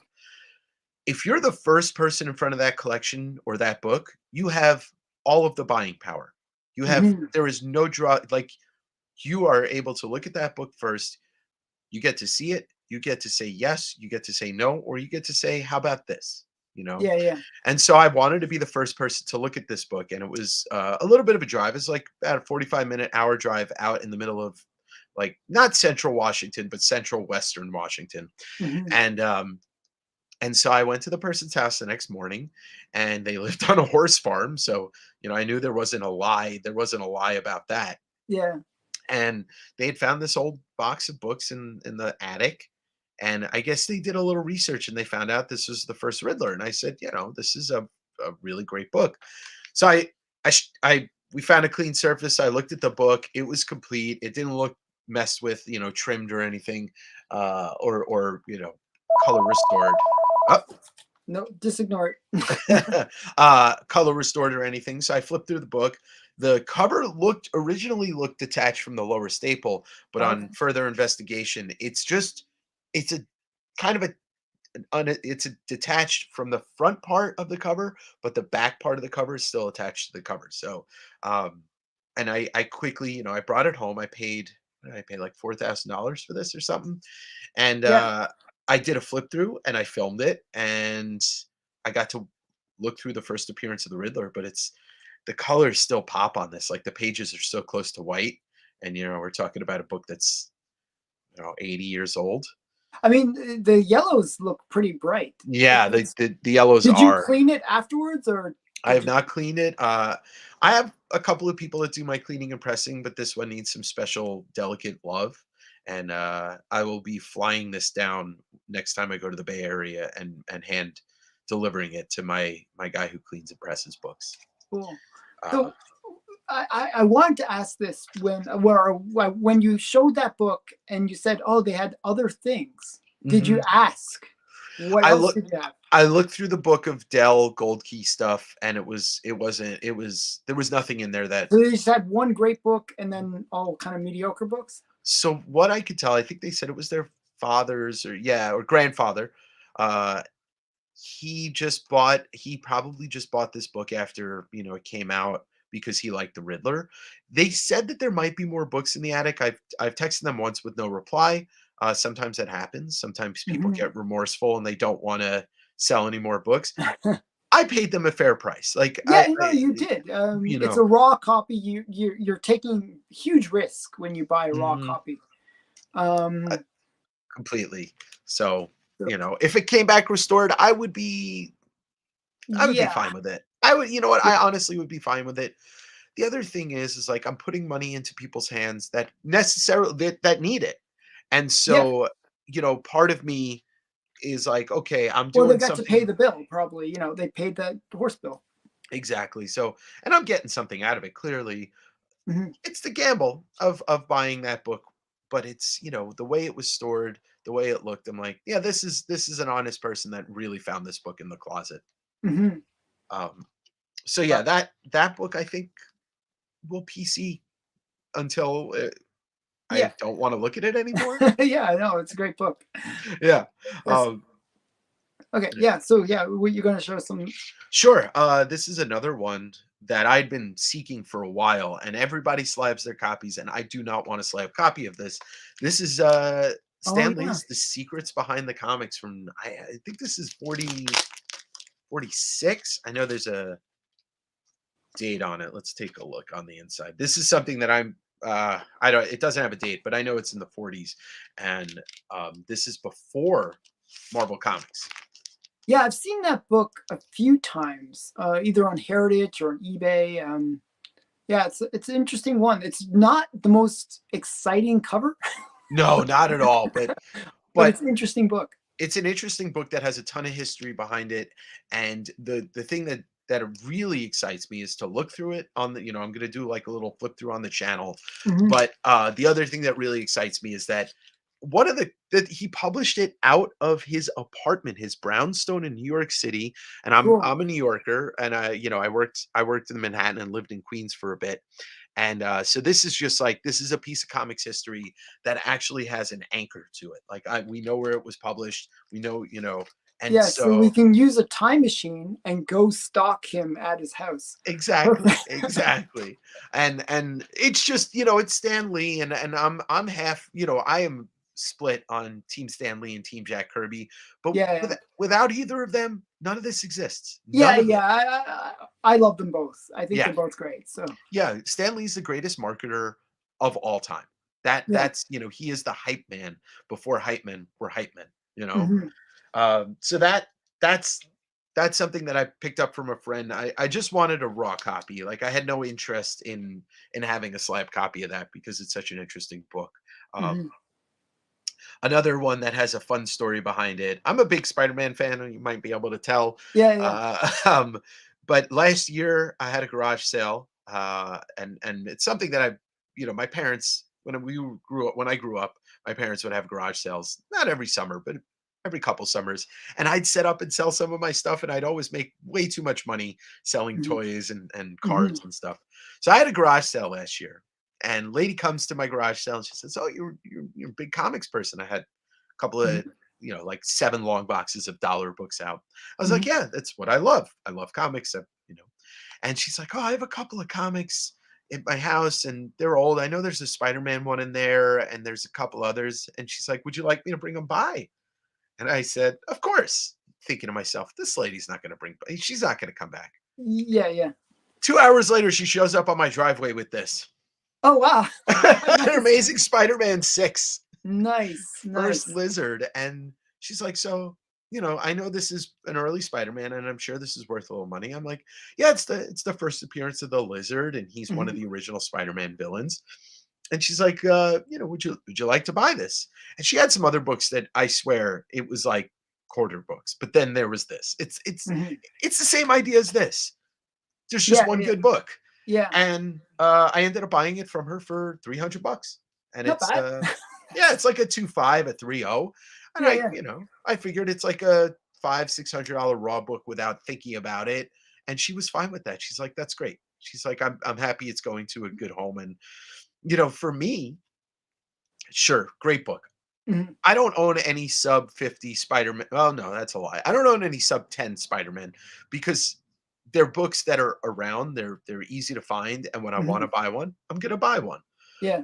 If you're the first person in front of that collection or that book, you have all of the buying power. Mhm. There is no draw, like, you are able to look at that book first, you get to see it, You get to say yes, you get to say no, or you get to say, how about this? You know? Yeah, yeah. And so I wanted to be the first person to look at this book. And it was a little bit of a drive. It's like about a 45-minute hour drive out in the middle of like not central Washington, but central Western Washington. Hmm. And so I went to the person's house the next morning, and they lived on a horse farm. So, I knew there wasn't a lie. There wasn't a lie about that. Yeah. And they had found this old box of books in the attic. And I guess they did a little research and they found out this was the first Riddler. And I said, this is a really great book. So we found a clean surface. I looked at the book. It was complete. It didn't look messed with, trimmed or anything, or color restored. Oh, No, just ignore it. color restored or anything. So I flipped through the book. The cover originally looked detached from the lower staple, but Okay. on further investigation, it's a kind of it's a detached from the front part of the cover, but the back part of the cover is still attached to the cover. So, and I quickly, I brought it home. What did I pay, like $4,000 for this or something? And Yeah. I did a flip through and I filmed it, and I got to look through the first appearance of the Riddler, but the colors still pop on this. Like the pages are so close to white, and we're talking about a book that's 80 years old. I mean, the yellows look pretty bright. Yeah, the yellows Did you are. clean it afterwards, or I did have you? not cleaned it. I have a couple of people that do my cleaning and pressing, but this one needs some special delicate love. And I will be flying this down next time I go to the Bay Area and hand delivering it to my guy who cleans and presses books. Cool. Uh, So I wanted to ask this when you showed that book and you said, oh, they had other things. Did you mhm. ask what I else look did you have? I looked through the book of Dell Gold Key stuff, and there was nothing in there that. So they just had one great book and then all kind of mediocre books. So what I could tell, I think they said it was their father's or grandfather. Uh, he probably just bought this book after, it came out because he liked the Riddler. They said that there might be more books in the attic. I've texted them once with no reply. Sometimes that happens. Sometimes people Mhm. get remorseful and they don't want to sell any more books. I paid them a fair price. Like Yeah, you did. you It's know, a raw copy. You're taking huge risk when you buy a raw mhm, copy. uh, Um, completely. So, so, if it came back restored, I would be yeah, fine with it. I would, you know what? yeah, I honestly would be fine with it. The other thing is like I'm putting money into people's hands that necessarily that need it. And yeah. so, part of me is like, okay, I'm Well, they doing got to pay something the bill. Probably, they paid that horse bill. exactly. So, and I'm getting something out of it. Clearly, Mhm. it's the gamble of buying that book, but it's, the way it was stored, the way it looked. I'm like, yeah, this is an honest person that really found this book in the closet. Mhm. Um, so yeah, that book I think will PC until Yeah. I don't want to look at it anymore. Yeah, I know. It's a great book. Yeah. It's Um, okay. Yeah. So yeah, you're going to show some. sure. This is another one that I'd been seeking for a while, and everybody slabs their copies, and I do not want a slab copy of this. This is Oh Stan yeah. Lee's The Secrets Behind the Comics from I think this is 46. I know there's a date on it. Let's take a look on the inside. This is something that I don't it doesn't have a date, but I know it's in the 40s. And this is before Marvel Comics. Yeah, I've seen that book a few times, either on Heritage or on eBay. Yeah, it's an interesting one. It's not the most exciting cover, No, not at all. But but but it's an interesting book. it's an interesting book that has a ton of history behind it. And the thing that really excites me is to look through it on the, I'm going to do like a little flip through on the channel. Hmm. But the other thing that really excites me is that one of the that he published it out of his apartment, his brownstone in New York City. And Cool. I'm a New Yorker, and I worked in Manhattan and lived in Queens for a bit. And so this is just like this is a piece of comics history that actually has an anchor to it. Like we know where it was published, we know, and Yeah, so we so can use a time machine and go stalk him at his house. exactly, Perfect. exactly. And it's just, it's Stan Lee, and I'm half, I am split on Team Stan Lee and Team Jack Kirby, but Yeah, yeah. without either of them, none of this exists. Yeah, None of it. yeah. I love them both. I think Yeah. they're both great. So Yeah, Stan Lee's the greatest marketer of all time. yeah. That's, he is the hype man before hype men were hype men, you know? Hmm. So that's that's something that I picked up from a friend. I just wanted a raw copy. Like I had no interest in having a slab copy of that because it's such an interesting book. Um, Hmm. Another one that has a fun story behind it. I'm a big Spider-Man fan, and you might be able to tell. Yeah, yeah. Uh, um, but last year I had a garage sale, and it's something that my parents when I grew up, my parents would have garage sales not every summer, but every couple summers, and I'd set up and sell some of my stuff, and I'd always make way too much money selling Hmm. toys and Hmm. cards and stuff. So I had a garage sale last year, and lady comes to my garage sale and she says, "Oh, you're a big comics person." I had a couple of, Hmm. like 7 long boxes of dollar books out. I was like, Hmm. "Yeah, that's what I love. I love comics." And she's like, "Oh, I have a couple of comics in my house and they're old. I know there's a Spider-Man one in there and there's a couple others." And she's like, "Would you like me to bring them by?" And I said, "Of course." Thinking to myself, this lady's not going to she's not going to come back. Yeah, yeah. 2 hours later, she shows up on my driveway with this. Oh wow. An Nice. Amazing Spider-Man 6. Nice. First Nice. Lizard, and she's like, "So, I know this is an early Spider-Man, and I'm sure this is worth a little money." I'm like, "Yeah, it's the first appearance of the Lizard, and he's one of Hmm. the original Spider-Man villains." And she's like, "Would you like to buy this?" And she had some other books that I swear it was like quarter books, but then there was this. Hmm. It's the same idea as this. There's just Yeah, one yeah. good book, Yeah. and I ended up buying it from her for $300, and Not it's bad. yeah, it's like a 2.5, a 3.0, and Yeah, yeah. I figured it's like a $500-$600 raw book without thinking about it, and she was fine with that. She's like, "That's great." She's like, "I'm happy it's going to a good home," and for me, sure, great book. Mhm. I don't own any sub 50 Spider-Man. Oh no, that's a lie. I don't own any sub 10 Spider-Man because they're books that are around. They're easy to find, and when I want to Mhm. buy one, I'm gonna buy one. Yeah.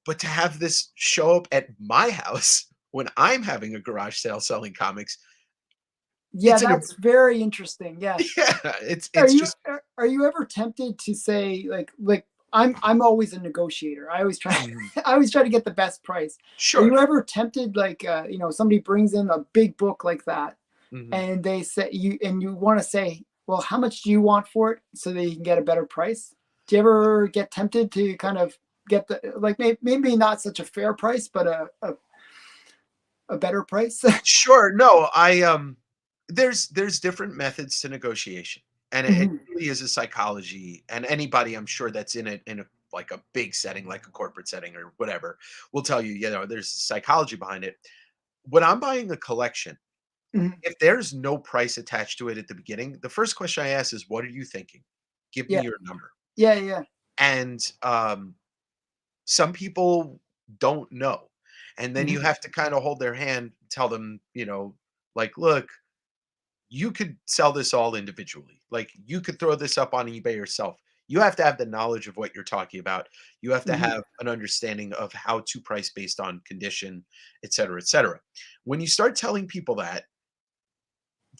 But to have this show up at my house when I'm having a garage sale selling comics, Yeah, it's an that's very interesting. Yeah. yeah, it's just Are you ever tempted to say like I'm always a negotiator. I always try mhm, I always try to get the best price. Are sure. you ever tempted like somebody brings in a big book like that Mhm. and they say you want to say, "Well, how much do you want for it?" so that you can get a better price? Do you ever get tempted to kind of get the like maybe not such a fair price, but a better price? Sure. No, there's different methods to negotiation. And it Mhm. really is a psychology. And anybody I'm sure that's in a like a big setting, like a corporate setting or whatever, will tell you, there's psychology behind it. When I'm buying a collection, Mhm. if there's no price attached to it at the beginning, the first question I ask is, what are you thinking? Give me Yeah. your number. Yeah, yeah. And some people don't know. And then you Mhm. have to kind of hold their hand, tell them, like, look, you could sell this all individually. Like you could throw this up on eBay yourself. You have to have the knowledge of what you're talking about. You have to Mhm. have an understanding of how to price based on condition, et cetera, et cetera. When you start telling people that,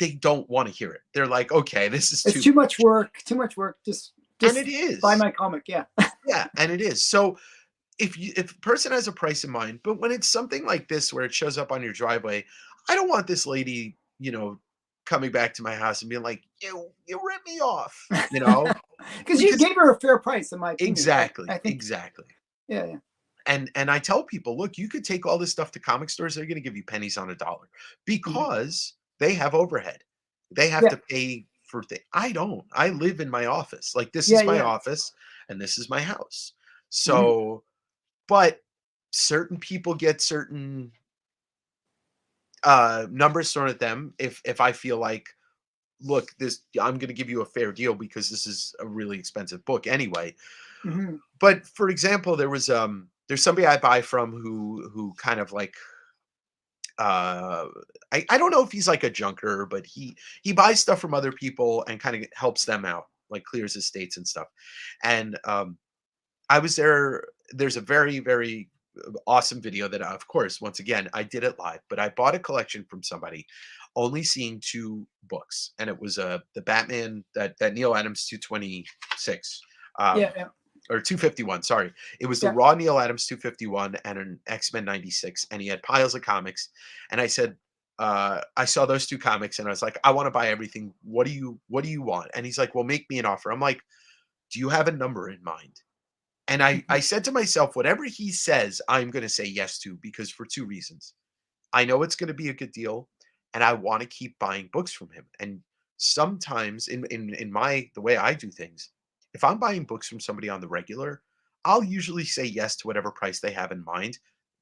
they don't want to hear it. They're like, okay, this is It's too too much much. work. Too much work. And Just it buy is. my comic. Yeah. Yeah, and it is. So if a person has a price in mind, but when it's something like this where it shows up on your driveway, I don't want this lady, coming back to my house and being like, you ripped me off, Because you because gave her a fair price, in my opinion. I exactly, think. exactly. Yeah, yeah. And I tell people, look, you could take all this stuff to comic stores, they're gonna give you pennies on a dollar Mhm. because they have overhead. They have Yeah, to pay for things. I don't. I live in my office. Like this yeah, is my yeah. office and this is my house. Mhm. So, but certain people get certain numbers thrown at them if I feel like, look, this I'm gonna give you a fair deal because this is a really expensive book anyway. Mhm. But for example, there's somebody I buy from who kind of like uh I don't know if he's like a junker, but he buys stuff from other people and kind of helps them out, like clears estates and stuff. And I was there. There's a very, very awesome video that, of course, once again, I did it live, but I bought a collection from somebody, only seeing 2 books, and it was, the Batman, that Neil Adams 226, Yeah, um, yeah, or 251, sorry. It was the yeah. raw Neil Adams 251 and an X-Men 96, and he had piles of comics, and I said, I saw those 2 comics, and I was like, "I wanna buy everything. What do you want?" And he's like, "Well, make me an offer." I'm like, "Do you have a number in mind?" And I Mhm, said to myself, "Whatever he says, I'm gonna say yes to," because for 2 reasons. I know it's gonna be a good deal, and I wanna keep buying books from him. And sometimes in my the way I do things, if I'm buying books from somebody on the regular, I'll usually say yes to whatever price they have in mind.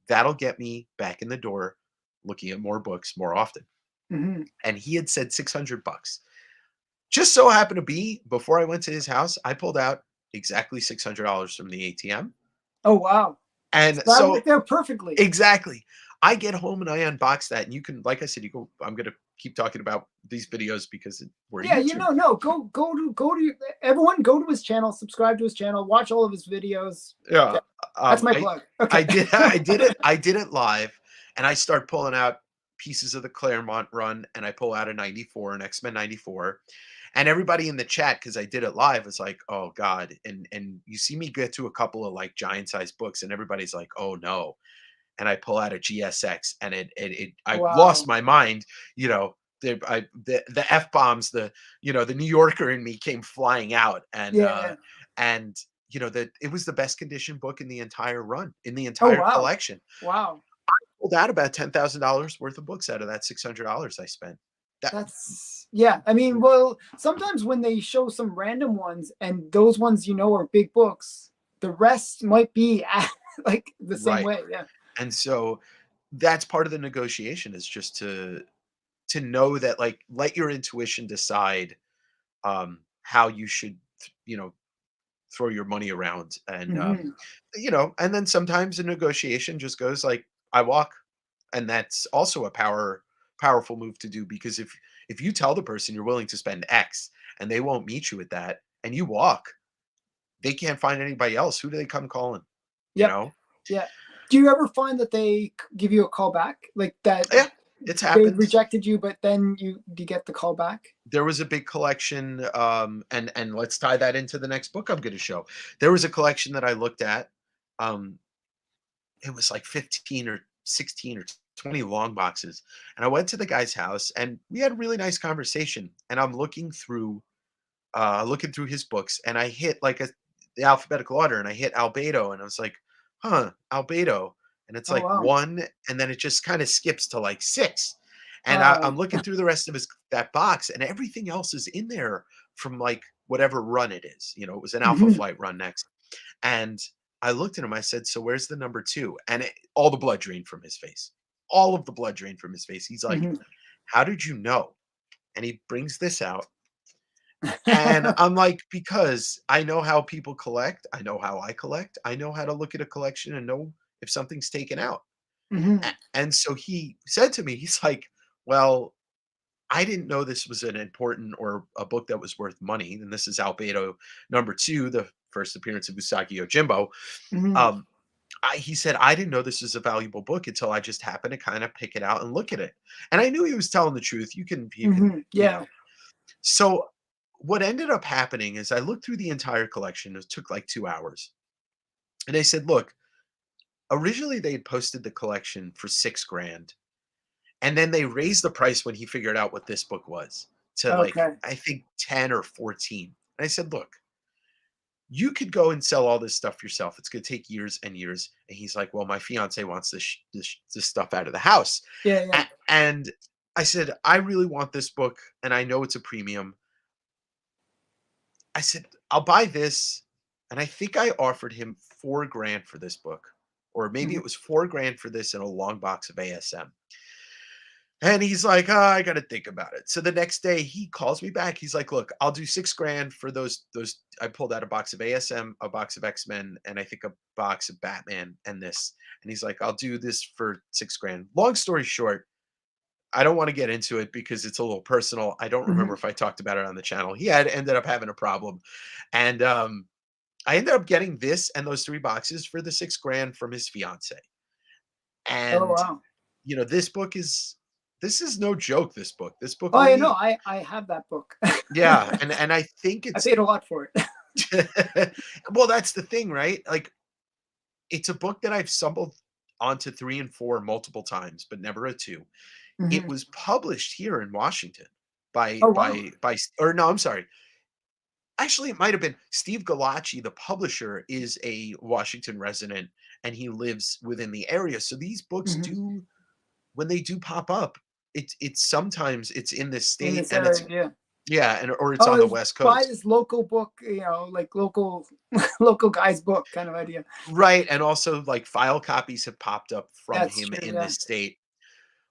That'll get me back in the door looking at more books more often. mhm. And he had said 600 bucks. Just so happened to be before I went to his house, I pulled out exactly $600 from the ATM. Oh, wow. So And that so worked out perfectly. exactly. I get home and I unbox that, and you can, like I said, you go. I'm gonna keep talking about these videos because we're Yeah, you YouTube. know, no, go to everyone, go to his channel, subscribe to his channel, watch all of his videos. Yeah, That's my I plug. Okay. I did I did it live, and I start pulling out pieces of the Claremont run, and I pull out a 94, an X-Men 94, and everybody in the chat, because I did it live, is like, "Oh god," and you see me get to a couple of, like, giant-sized books, and everybody's like, "Oh, no." And I pull out a GSX, and it I lost Wow. my mind, you know, the F bombs, the New Yorker in me came flying out, Yeah, yeah. and that it was the best conditioned book in the entire run, in the Oh, entire wow. collection. Wow. Pulled out about $10,000 worth of books out of that $600 I spent. That That's yeah. I mean, well, sometimes when they show some random ones and those ones are big books, the rest might be like the same right. way. Yeah. And so that's part of the negotiation, is just to know that, like, let your intuition decide how you should, you know, throw your money around. And Hmm. and then sometimes a negotiation just goes like, I walk. And that's also a powerful move to do, because if you tell the person you're willing to spend X and they won't meet you at that, and you walk, they can't find anybody else. Who do they come calling? You Yep. know? Yeah. Do you ever find that they give you a call back, like that Yeah, it's they happened. rejected you, but then you get the call back? There was a big collection, and let's tie that into the next book I'm going to show. There was a collection that I looked at. Um, it was like 15 or 16 or 20 long boxes. And I went to the guy's house, and we had a really nice conversation. And I'm looking through his books, and I hit like the alphabetical order, and I hit Albedo, and I was like, huh, Albedo. And it's Oh, like wow. one, and then it just kind of skips to like six. And Uh, I'm looking through the rest of that box, and everything else is in there from like whatever run it is. It was an Alpha mhm, Flight run next. And I looked at him, I said, "So where's the number 2?" And all the blood drained from his face. All of the blood drained from his face. He's like, mhm. "How did you know?" And he brings this out. And I'm like, "Because I know how people collect. I know how I collect. I know how to look at a collection and know if something's taken out." Mhm, And so he said to me, he's like, "Well, I didn't know this was an important, or a book that was worth money." And this is Albedo number 2, the first appearance of Usagi Yojimbo. mhm, Um, he said, "I didn't know this was a valuable book until I just happened to kind of pick it out and look at it." And I knew he was telling the truth. You can, mhm. Yeah. So what ended up happening is I looked through the entire collection. It took like 2 hours. And they said, "Look, originally they had posted the collection for 6 grand. And then they raised the price when he figured out what this book was, to like, Okay. I think 10 or 14." And I said, "Look, you could go and sell all this stuff yourself. It's going to take years and years." And he's like, "Well, my fiance wants this stuff out of the house." Yeah, yeah. And I said, "I really want this book, and I know it's a premium." I said, "I'll buy this." And I think I offered him 4 grand for this book, or maybe Mhm, it was 4 grand for this and a long box of ASM. And he's like, "Oh, I gotta think about it." So the next day he calls me back. He's like, "Look, I'll do 6 grand for those." I pulled out a box of ASM, a box of X-Men, and I think a box of Batman and this. And he's like, "I'll do this for 6 grand." Long story short, I don't want to get into it because it's a little personal. I don't remember mhm. if I talked about it on the channel. He had ended up having a problem. And I ended up getting this and those 3 boxes for the 6 grand from his fiance. Oh And, wow. this is no joke, this book. This book Oh, I know. only I have that book. yeah, and I think I it's paid a lot for it. well, that's the thing, right? Like, it's a book that I've stumbled onto 3 and 4 multiple times, but never a 2. It Mhm. was published here in Washington Oh wow. or no, I'm sorry. Actually, it might have been Steve Galacci, the publisher, is a Washington resident, and he lives within the area. So these books Mhm. do when they do pop up, it's sometimes it's in this In state this and area, it's yeah. yeah, and or it's Oh, on the it's West buy Coast. this local book, like local local guy's book kind of idea. Right, and also, like, file copies have popped up from That's him true, in yeah. this state.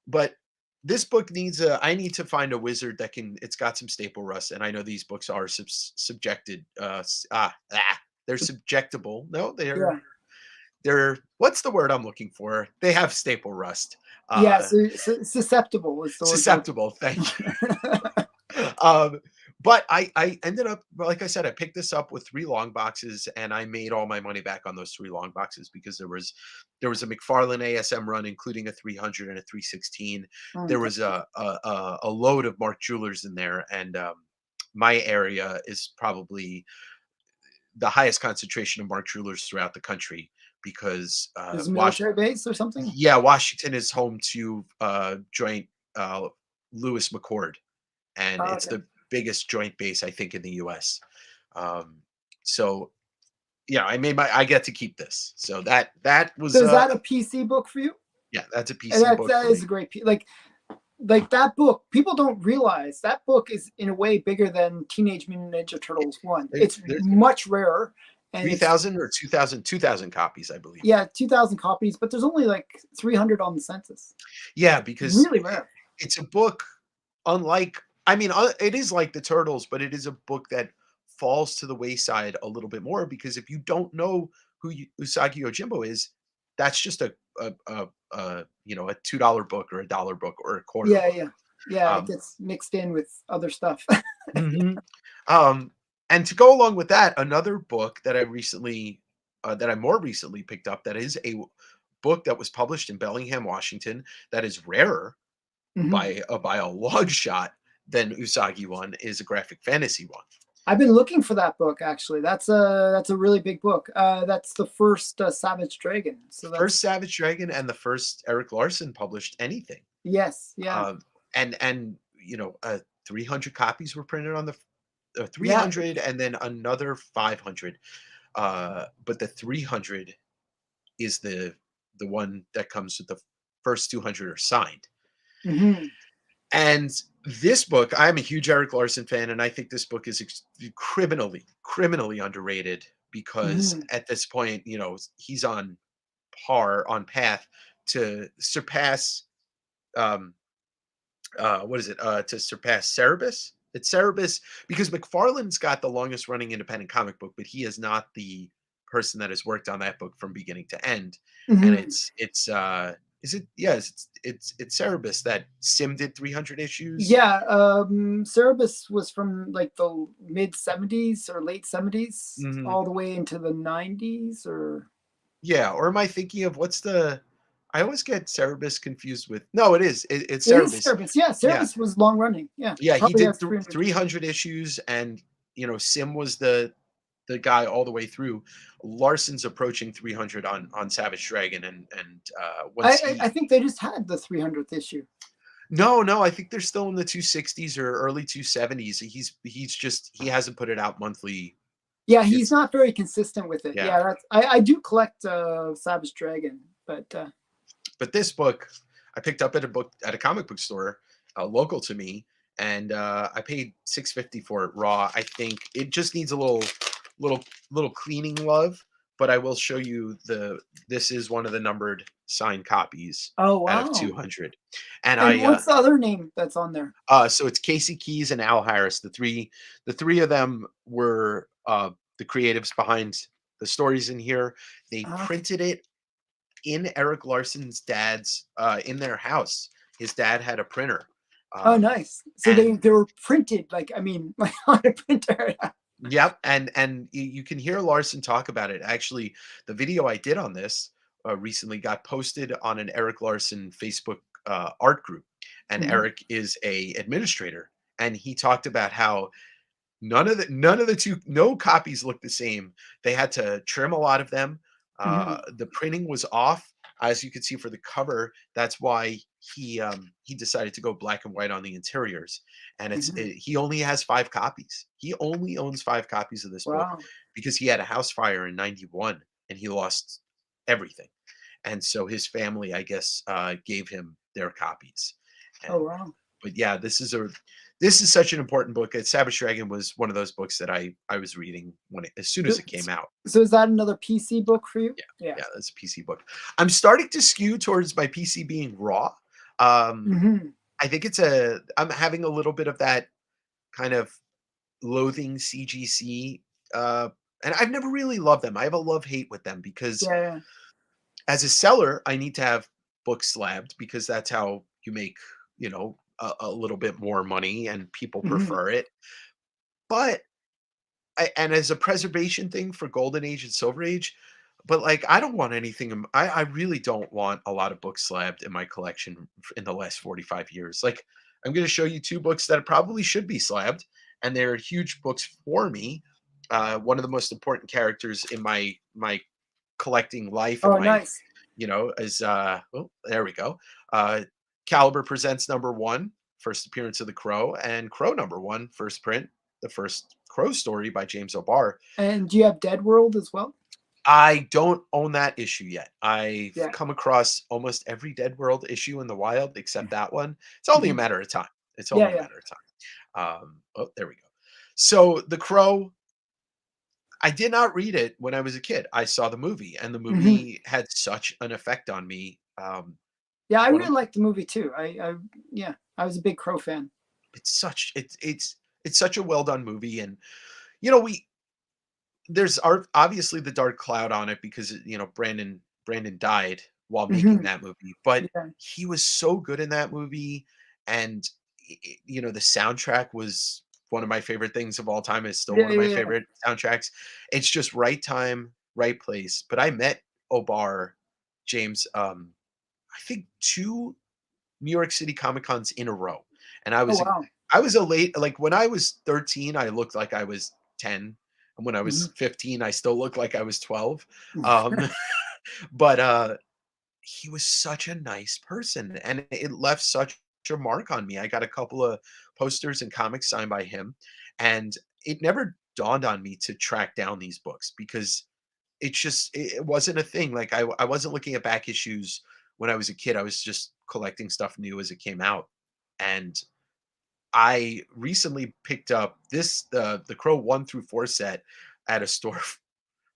But this book needs a I need to find a wizard that can it's got some staple rust, and I know these books are subjected, they're subjectable. No, Yeah. they're what's the word I'm looking for? They have staple rust. Yeah, Uh, susceptible is the word you're looking susceptible, thank you. for. Um, but I ended up well, like I said, I picked this up with 3 long boxes, and I made all my money back on those 3 long boxes because there was a McFarlane ASM run, including a 300 and a 316. There Okay. was a load of Mark Jewelers in there, and, my area is probably the highest concentration of Mark Jewelers throughout the country because, Is a military base or something? yeah, Washington is home to, Joint, Lewis McChord, and Oh, it's okay. the biggest joint base, I think, in the US. Um, so, yeah, I get to keep this. So that So was, is that a PC book for you? yeah, that's a And PC that book that for is me. a great like that book. People don't realize that book is in a way bigger than Teenage Mutant Ninja Turtles one. It's There's much rarer, and it's 3,000 or 2,000 copies, I believe. yeah, 2,000 copies, but there's only like 300 on the census. Yeah, because Really rare. it's a book unlike I mean, it is like the Turtles, but it is a book that falls to the wayside a little bit more because if you don't know who Usagi Yojimbo is, that's just a $2 book or a dollar book or a quarter Yeah, book. yeah, yeah. It Um, gets mixed in with other stuff. mhm. Um, and to go along with that, another book that I more recently picked up that is a book that was published in Bellingham, Washington, that is rarer Mhm. by a long shot than Usagi one is a graphic fantasy one. I've been looking for that book actually. That's a really big book. That's the first Savage Dragon. So First that's Savage Dragon and the first Eric Larson published anything. yes, yeah, And 300 copies were printed on the yeah. 300 and then another 500. But the 300 is the one that comes with the first 200 are signed. Hmm. And this book, I'm a huge Eric Larson fan, and I think this book is criminally underrated because Hmm. at this point, he's on on path to surpass um what is it? To surpass Cerebus. It's Cerebus because McFarlane's got the longest running independent comic book, but he is not the person that has worked on that book from beginning to end. And Hmm. it's is it yes, it's Cerebus that Sim did 300 issues. Yeah, Cerebus was from like the mid '70s or late '70s, Mhm. all the way into the '90s. Or Yeah, or am I thinking of what's the I always get Cerebus confused with no, it's it is Cerebus. Cerebus. Yeah, Yeah. Cerebus was long running. Yeah, Yeah, he probably did has 300. 300 issues and Sim was the guy all the way through. Larson's approaching 300 on Savage Dragon and once I he think they just had the 300th issue. no, I think they're still in the 260s or early 270s. He hasn't put it out monthly. Yeah, he's It's not very consistent with it. yeah. Yeah, I do collect Savage Dragon, but But this book I picked up at a comic book store local to me and I paid 650 for it raw. I think it just needs a little little cleaning love, but I will show you this is one of the numbered signed copies oh out of wow. 200. And And what's the other name that's on there? so it's Casey Keyes and Al Harris. The three of them were the creatives behind the stories in here. They Okay. printed it in Eric Larson's dad's in their house. His dad had a printer. Oh, Um nice. So they and they were printed like I mean like on a printer. Yep, and you can hear Larson talk about it. Actually, the video I did on this recently got posted on an Eric Larson Facebook art group, and Mhm, Eric is a administrator, and he talked about how no copies look the same. They had to trim a lot of them. mhm, The printing was off, as you can see for the cover. That's why he decided to go black and white on the interiors. And mhm. he only has 5 copies. He only owns 5 copies of this book Wow. because he had a house fire in '91 and he lost everything. And so his family, I guess, gave him their copies. Oh, And wow. but yeah, this is such an important book. Savage Dragon was one of those books that I was reading as soon as So it came out. so is that another PC book for you? Yeah, Yeah. yeah, that's a PC book. I'm starting to skew towards my PC being raw. Um, Mhm, I think I'm having a little bit of that kind of loathing CGC, and I've never really loved them. I have a love-hate with them because yeah, yeah. as a seller, I need to have books slabbed because that's how you make, a little bit more money and people Mhm. prefer it. But and as a preservation thing for Golden Age and Silver Age, but like I don't want anything. I really don't want a lot of books slabbed in my collection in the last 45 years. Like I'm going to show you 2 books that probably should be slabbed, and they're huge books for me. One of the most important characters in my collecting life and Oh, my nice. is oh, there we go. Uh Caliber presents #1, first appearance of the Crow, and Crow #1, first print, the first Crow story by James O'Barr. And do you have Dead World as well? I don't own that issue yet. I've Yeah. come across almost every Dead World issue in the wild except that one. It's only a Mhm. matter of time. It's Yeah, only a yeah. matter of time. Oh, there we go. So The Crow, I did not read it when I was a kid. I saw the movie, and the Mhm. movie had such an effect on me. Yeah, I One really of liked the movie too. I yeah, I was a big Crow fan. It's such it's such a well done movie, and you know we there's obviously the dark cloud on it because Brandon died while making Mhm. that movie, but Yeah. he was so good in that movie, and the soundtrack was one of my favorite things of all time. It's still Yeah, one of my yeah, yeah. favorite soundtracks. It's just right time, right place. But I met Obar James, I think 2 New York City Comic Cons in a row. And Oh, wow. I was a late like when I was 13, I looked like I was 10. And when I was Mhm. 15, I still looked like I was 12. Um, but he was such a nice person and it left such a mark on me. I got a couple of posters and comics signed by him, and it never dawned on me to track down these books because it wasn't a thing. Like I wasn't looking at back issues when I was a kid. I was just collecting stuff new as it came out. And I recently picked up the Crow 1 through 4 set at a store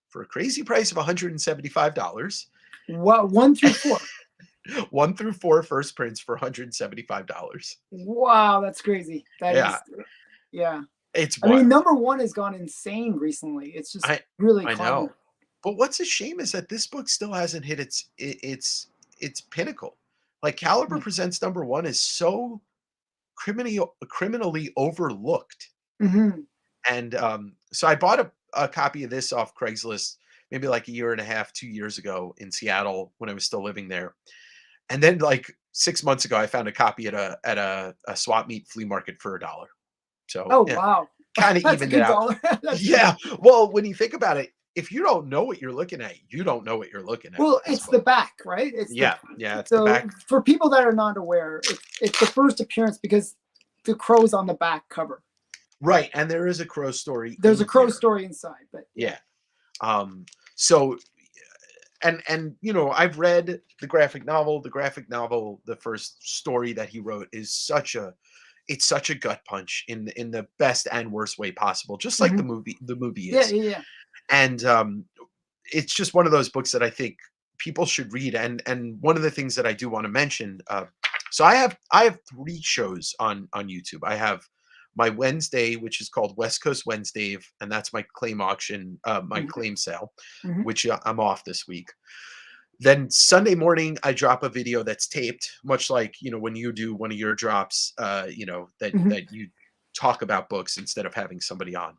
for a crazy price of $175. Wow, 1 through 4. 1 through 4 first prints for $175. Wow, that's crazy. That Yeah, is yeah. it's I mean, wild. number 1 has gone insane recently. It's just I really I climbed. know. But what's a shame is that this book still hasn't hit its pinnacle. Like Caliber Presents #1 is so criminally overlooked. Mhm. And so I bought a copy of this off Craigslist maybe like a year and a half, 2 years ago in Seattle when I was still living there. And then like 6 months ago, I found a copy at a swap meet flea market for $1. So Oh, yeah, wow. kind of That's a evened it good out. dollar. That's good. Yeah. Well, when you think about it, if you don't know what you're looking at, you don't know what you're looking at with Well, this it's the book. back, right? It's the Yeah. Yeah. It's the so back. for people that are not aware, it's the first appearance because the crow's on the back cover. Right. And there is a crow story There's in a crow here. story inside, but yeah. Yeah. So and I've read the graphic novel. The graphic novel, the first story that he wrote is it's such a gut punch in the best and worst way possible, just like Mhm. the movie Yeah, is. yeah, yeah. And it's just one of those books that I think people should read. And one of the things that I do want to mention, so I have 3 shows on YouTube. I have my Wednesday, which is called West Coast Wednesday, and that's my claim auction, my Mhm, claim sale, mhm, which I'm off this week. Then Sunday morning, I drop a video that's taped, much like when you do one of your drops, that mhm. you talk about books instead of having somebody on.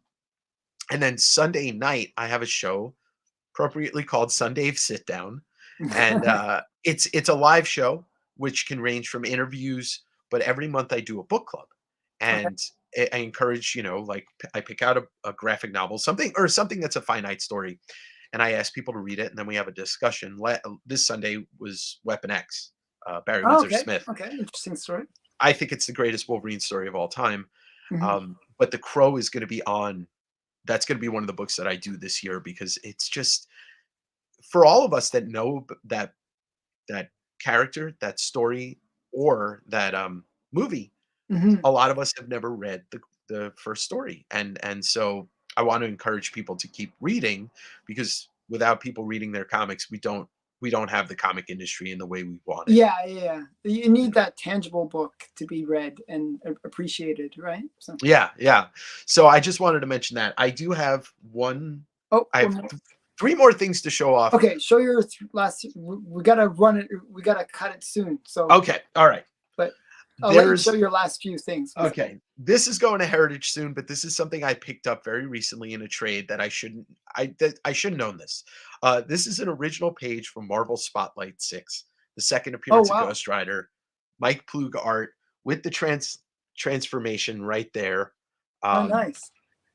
And then Sunday night, I have a show appropriately called Sunday Sit Down, and it's a live show which can range from interviews, but every month I do a book club, Okay. and I encourage, like I pick out a graphic novel, something that's a finite story, and I ask people to read it, and then we have a discussion. This Sunday was Weapon X, Barry Oh, Windsor okay. Smith. Okay. Interesting story. I think it's the greatest Wolverine story of all time. Hmm. But The Crow is going to be on. That's going to be one of the books that I do this year because it's just for all of us that know that character, that story, or that movie. Hmm. A lot of us have never read the first story, and so I want to encourage people to keep reading because without people reading their comics, we don't have the comic industry in the way we want it. Yeah, yeah. You need that tangible book to be read and appreciated, right? So, Yeah, yeah. So I just wanted to mention that I do have one. oh, I one have more. three more things to show off. Okay, show your last. We gotta run it. We gotta cut it soon. So, Okay, all right. but I'll let you show There's your last few things. Okay, this is going to Heritage soon, but this is something I picked up very recently in a trade that I shouldn't own this. This is an original page from Marvel Spotlight 6, the second Oh appearance of wow! Ghost Rider, Mike Plug art with the transformation right there. Oh Um, nice.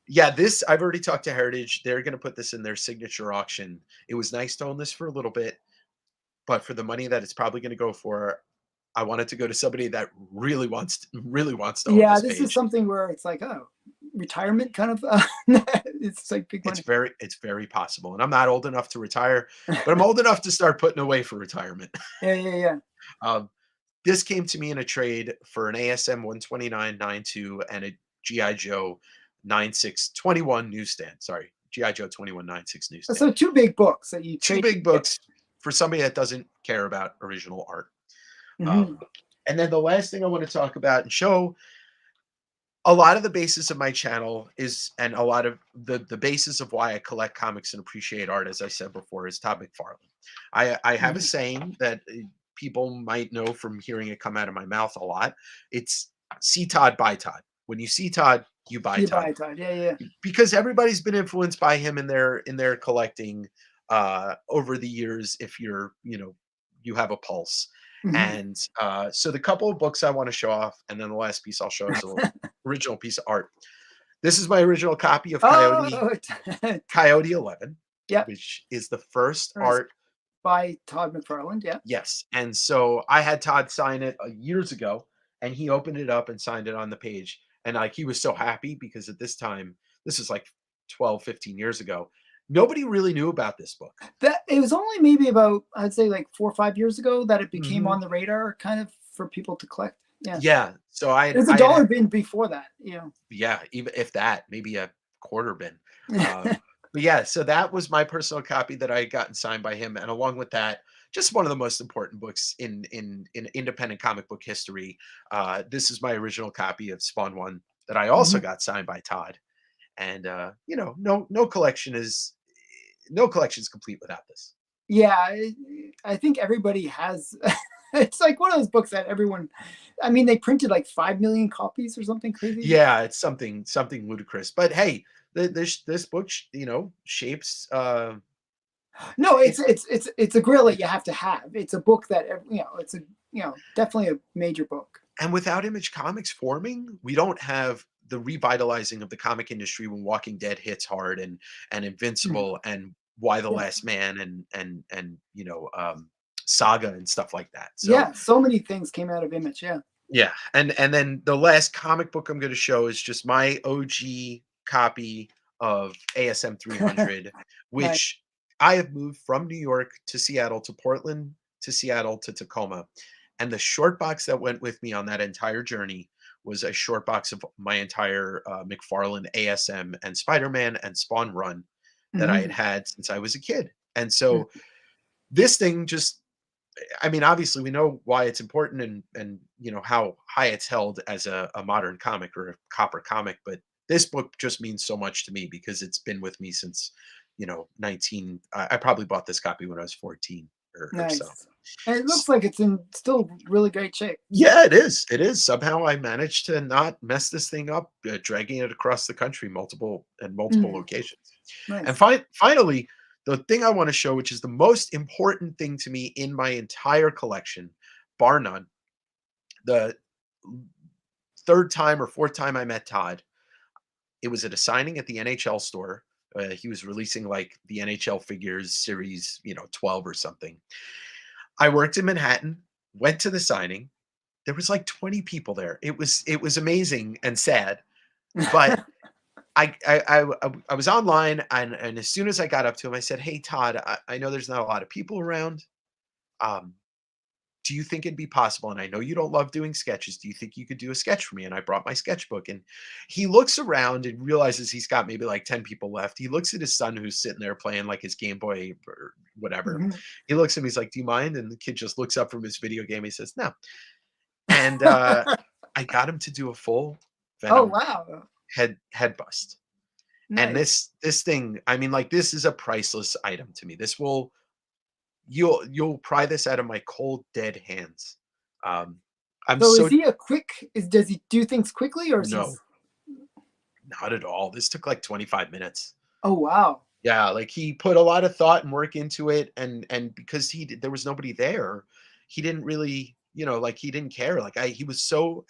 yeah, this I've already talked to Heritage. They're going to put this in their signature auction. It was nice to own this for a little bit, but for the money that it's probably going to go for, I want it to go to somebody that really wants to own Yeah, this this is page. something where it's like, oh, retirement kind of. It's like big money. It's very possible, and I'm not old enough to retire, but I'm old enough to start putting away for retirement. Yeah, yeah, yeah. Um, this came to me in a trade for an ASM 129.92 and a GI Joe 9621 newsstand. Sorry, GI Joe 2196 newsstand. So two big books that you Two trade. big books for somebody that doesn't care about original art. Hmm. Um, and then the last thing I want to talk about and show a lot of the basis of my channel is, and a lot of the basis of why I collect comics and appreciate art, as I said before, is Todd McFarlane. I have a Hmm. saying that people might know from hearing it come out of my mouth a lot. It's see Todd, buy Todd. When you see Todd, you buy You Todd buy time. Yeah, yeah. because everybody's been influenced by him in their collecting over the years. If you have a pulse. Hmm. And so the couple of books I want to show off, and then the last piece I'll show is a original piece of art. This is my original copy of Oh, Coyote 11, yep. which is the first First art. by Todd McFarlane. Yeah. Yes. And so I had Todd sign it years ago, and he opened it up and signed it on the page. And like he was so happy because at this time, this is like 12, 15 years ago, nobody really knew about this book. That it was only maybe about, I'd say, like 4 or 5 years ago that it became Hmm. on the radar, kind of for people to collect. Yeah, Yeah. So I it had, was a I had dollar bin before that. Yeah, even if that, maybe a quarter bin. But yeah, so that was my personal copy that I had gotten signed by him, and along with that, just one of the most important books in independent comic book history. This is my original copy of Spawn One that I also Mhm. got signed by Todd, and no collection is complete without this. Yeah, I think everybody has. It's like one of those books that everyone. I mean, they printed like 5 million copies or something crazy. Yeah, it's something ludicrous, but hey, this book shapes. No, It it's a grill that you have to have. It's a book that it's a definitely a major book. And without Image Comics forming, we don't have the revitalizing of the comic industry when Walking Dead hits hard and Mhm. Invincible and Why the Yeah, Last Man and Saga and stuff like that. So yeah. So many things came out of Image. Yeah. yeah, and then the last comic book I'm going to show is just my OG copy of ASM 300, Nice. which I have moved from New York to Seattle to Portland to Seattle to Tacoma. And the short box that went with me on that entire journey was a short box of my entire McFarlane ASM and Spider-Man and Spawn run that I had Mhm. had since I was a kid. And so this thing just I mean, obviously, we know why it's important and how high it's held as a modern comic or a copper comic, but this book just means so much to me because it's been with me since 19. I probably bought this copy when I was 14 or so. Nice. And it looks like it's in still really great shape. Yeah, it is. It is. Somehow I managed to not mess this thing up, dragging it across the country multiple Mm, locations. And nice. finally, the thing I want to show, which is the most important thing to me in my entire collection, bar none, the third time or fourth time I met Todd, it was at a signing at the NHL store. He was releasing like the NHL figures series, 12 or something. I worked in Manhattan, went to the signing. There was like 20 people there. It was amazing and sad, but I was online, and as soon as I got up to him, I said, "Hey Todd, I know there's not a lot of people around. Um, do you think it'd be possible? And I know you don't love doing sketches. Do you think you could do a sketch for me?" And I brought my sketchbook, and he looks around and realizes he's got maybe like 10 people left. He looks at his son who's sitting there playing like his Game Boy or whatever. Mhm. He looks at me, he's like, "Do you mind?" And the kid just looks up from his video game. He says, "No." And I got him to do a full Oh, Venom wow. head bust. And Nice. this thing, I mean, like, this is a priceless item to me. This will you'll pry this out of my cold, dead hands. Um, I'm So is so he a quick is does he do things quickly or is he no, not at all. This took like 25 minutes. Oh, wow. Yeah, like, he put a lot of thought and work into it, and because there was nobody there, he didn't really, like, he didn't care. Like, he was so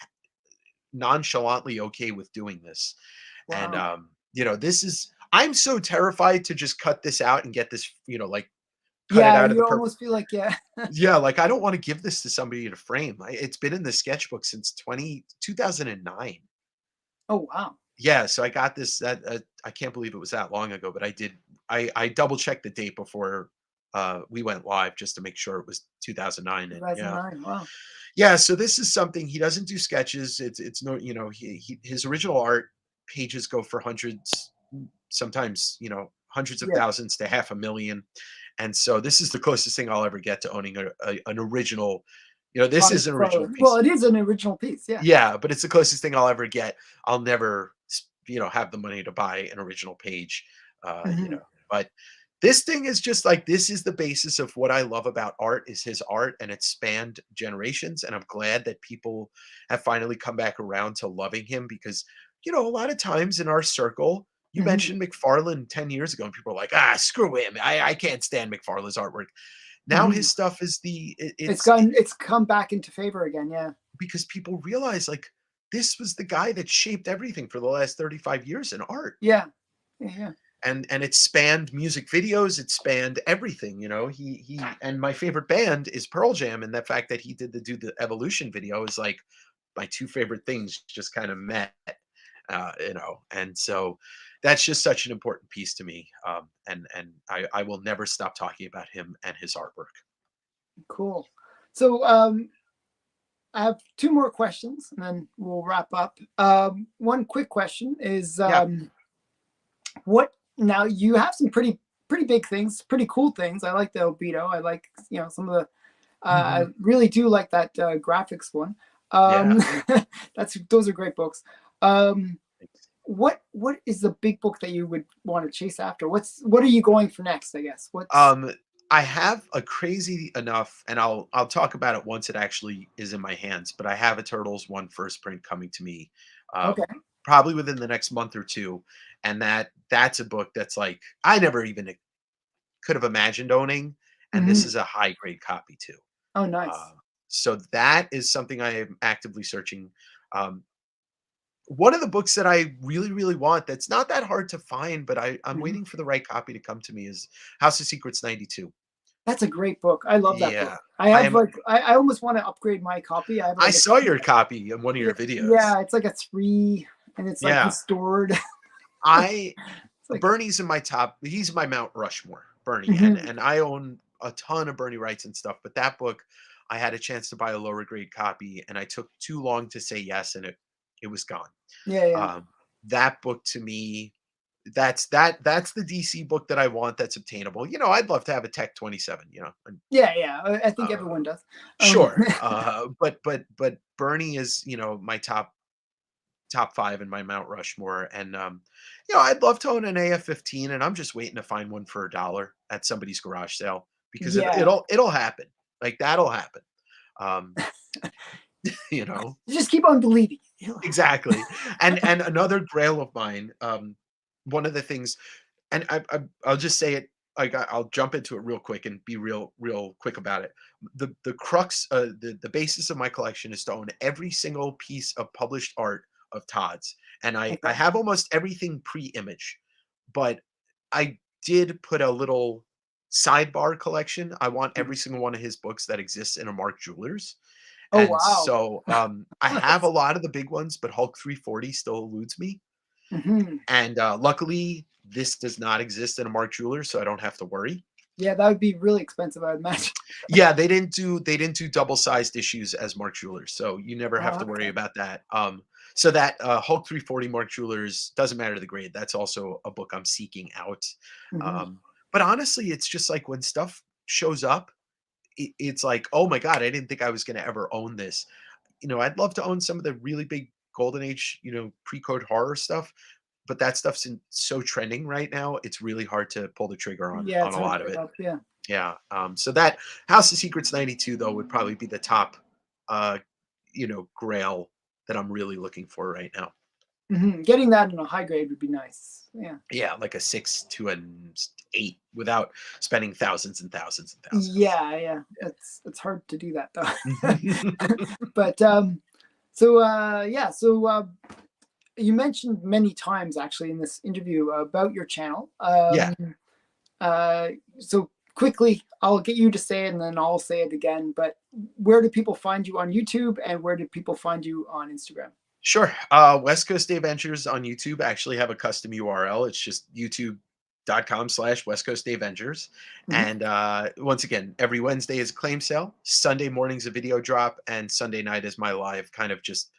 nonchalantly okay with doing this. And Wow. this is I'm so terrified to just cut this out and get this, like, cut it Yeah, out of the you per almost feel like, yeah. yeah, like, I don't wanna give this to somebody to frame. It's been in the sketchbook since 2009. Oh, wow. Yeah, so I got this that, I can't believe it was that long ago, but I double checked the date before, we went live just to make sure it was 2009, and yeah. 2009. Wow. Yeah, so this is something he doesn't do sketches. It's no, his original art pages go for hundreds, sometimes, hundreds of Yeah. thousands to half a million. And so this is the closest thing I'll ever get to owning an original. This Todd is an original McFarlane. Well, piece. it is an original piece. Yeah. Yeah, but it's the closest thing I'll ever get. I'll never, have the money to buy an original page, Mhm. but this thing is just like this is the basis of what I love about art is his art, and it's spanned generations, and I'm glad that people have finally come back around to loving him because, a lot of times in our circle, you Mhm. mentioned McFarlane 10 years ago, and people are like, "Ah, screw him. I can't stand McFarlane's artwork." Now Mhm. his stuff is it's It's come back into favor again. Yeah. because people realize, like, this was the guy that shaped everything for the last 35 years in art. Yeah. Yeah. Yeah. And it spanned music videos, it spanned everything. He and my favorite band is Pearl Jam, and the fact that he did the Evolution video is like my two favorite things just kind of met. And so that's just such an important piece to me. And I will never stop talking about him and his artwork. Cool. So, I have two more questions, and then we'll wrap up. One quick question is, Yeah. what now? You have some pretty big things, pretty cool things. I like the Obito. I like some of the. I Mhm. really do like that graphics one. Yeah. Um, those are great books. Um, what is the big book that you would want to chase after? What are you going for next? I guess. What's Um, I have a crazy enough, and I'll talk about it once it actually is in my hands. But I have a Turtles one first print coming to me, okay? probably within the next month or two, and that's a book that's like I never even could have imagined owning, and this Mhm. is a high grade copy too. Oh, Uh, nice. so that is something I am actively searching. Um, one of the books that I really, really want that's not that hard to find, but I'm Mhm. waiting for the right copy to come to me is House of Secrets 92. That's a great book. I love that Yeah, book. I I have am like I almost want to upgrade my copy. I have I like a saw your copy in one of yeah, your videos. yeah, it's like a three and it's like Yeah, restored. I It's like Bernie's in my top he's my Mount Rushmore, Bernie, and mhm. and I own a ton of Bernie rights and stuff, but that book, I had a chance to buy a lower grade copy, and I took too long to say yes, and it was gone. Yeah, yeah. Um, that book to me, that's the DC book that I want that's obtainable. I'd love to have a Tech 27, and, Yeah, yeah. I think uh, everyone does. Um sure, but Bernie is, my top 5 in my Mount Rushmore, and, I'd love to own an AF-15, and I'm just waiting to find one for a dollar at somebody's garage sale. because Yeah. it'll happen. Like that'll happen. Um, you know, Just keep on believing. It'll happen. exactly. And another grail of mine, one of the things, and I'll just say it. Like I'll jump into it real quick and be real quick about it. The crux, the basis of my collection is to own every single piece of published art of Todd's, and I Okay. have almost everything pre-image, but I did put a little sidebar collection. I want Mhm. every single one of his books that exists in a Mark Jewelers. Oh, And wow. so I have a Nice. lot of the big ones, but Hulk 340 still eludes me. Mhm. And luckily, this does not exist in a Mark Jeweler, so I don't have to worry. Yeah, that would be really expensive, I would imagine. Yeah, they didn't do double-sized issues as Mark Jewelers, so you never have Oh, to worry okay. about that. So that Hulk 340 Mark Jewelers doesn't matter the grade. That's also a book I'm seeking out. Mhm. Um, but honestly, it's just like when stuff shows up, it's like, oh my god, I didn't think I was going to ever own this. I'd love to own some of the really big golden age, pre-code horror stuff, but that stuff's so trending right now. It's really hard to pull the trigger on Yeah, on it's a hard to lot of give it. up, yeah. Yeah. So that House of Secrets 92 though would probably be the top uh, grail that I'm really looking for right now. Mhm. Getting that in a high grade would be nice. Yeah. Yeah, like a 6 to an 8 without spending thousands and thousands and thousands. Yeah, yeah. It's hard to do that though. Yeah. But so yeah, so you mentioned many times actually in this interview about your channel. Yeah. Uh, so quickly, I'll get you to say it and then I'll say it again. But where do people find you on YouTube and where do people find you on Instagram? Sure. West Coast DAVEngers on YouTube. I actually have a custom URL. It's just youtube.com/West Coast DAVEngers. Mhm. And once again, every Wednesday is a claim sale. Sunday morning's a video drop, and Sunday night is my live kind of just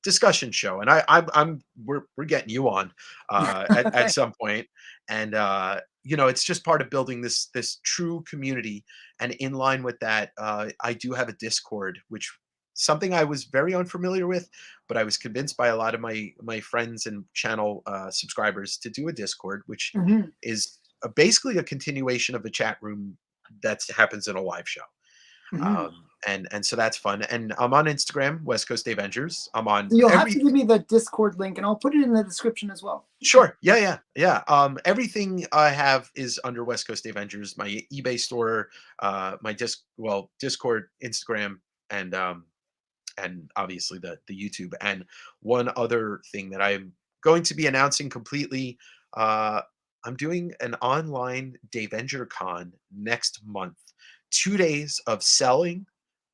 discussion show. And we're getting you on at some point. And it's just part of building this true community. And in line with that, I do have a Discord, which something I was very unfamiliar with, but I was convinced by a lot of my friends and channel subscribers to do a Discord, which Mhm. is basically a continuation of the chat room that happens in a live show. Mhm. And so that's fun. And I'm on Instagram, West Coast Avengers. I'm on So you'll have to every give me the Discord link and I'll put it in the description as well. Sure. Yeah, yeah, yeah. Everything I have is under West Coast Avengers. My eBay store, my Discord, Instagram, and obviously the YouTube. And one other thing that I'm going to be announcing completely, uh, I'm doing an online Davenger Con next month. 2 days of selling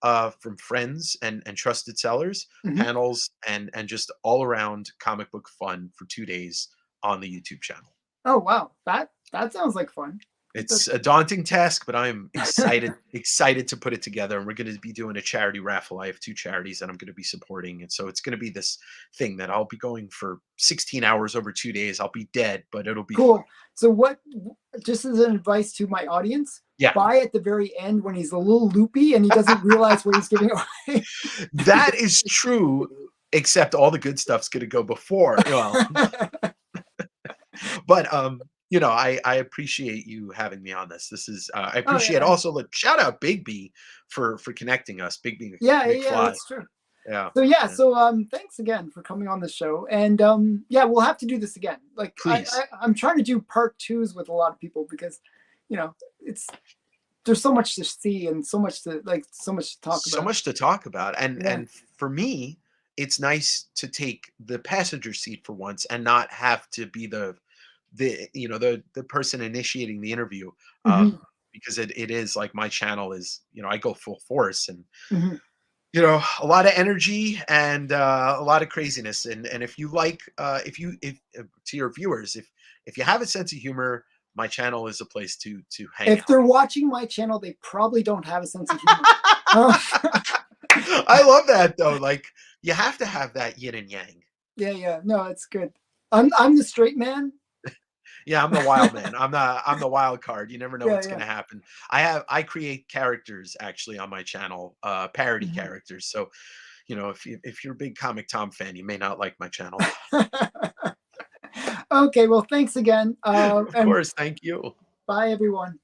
from friends and trusted sellers, Mhm. panels, and just all around comic book fun for 2 days on the YouTube channel. Oh wow, that sounds like fun. It's That's a daunting task, but I'm excited to put it together, and we're gonna be doing a charity raffle. I have 2 charities that I'm gonna be supporting, and so it's gonna be this thing that I'll be going for 16 hours over 2 days. I'll be dead, but it'll be fun. cool. So what? Just as an advice to my audience, Yeah. buy at the very end when he's a little loopy and he doesn't realize what he's giving away. That is true, except all the good stuff's gonna go before. Well, but, I appreciate you having me on this. This is, I Oh appreciate yeah, also, like, shout out Big B for connecting us, Big B yeah, yeah, yeah. McFly. That's true. Yeah, So yeah, yeah. so thanks again for coming on the show, and yeah, we'll have to do this again. Like Please. I'm trying to do part twos with a lot of people because, you know, it's there's so much to see and so much to talk So about. much to talk about, and Yeah. for me, it's nice to take the passenger seat for once and not have to be the person initiating the interview, Hmm. because it is like my channel is, I go full force, and Hmm. a lot of energy and a lot of craziness. And if you like, if to your viewers, if you have a sense of humor, my channel is a place to hang If out. they're watching my channel, they probably don't have a sense of humor. Oh, I love that though. Like, you have to have that yin and yang. yeah, yeah. No, it's good. I'm the straight man. Yeah, I'm the wild man. I'm the wild card. You never know Yeah, what's yeah. gonna happen. I create characters actually on my channel, parody Mhm. characters. So, if you're a big Comic Tom fan, you may not like my channel. Okay, well, thanks again. Of And course, thank you. bye, everyone.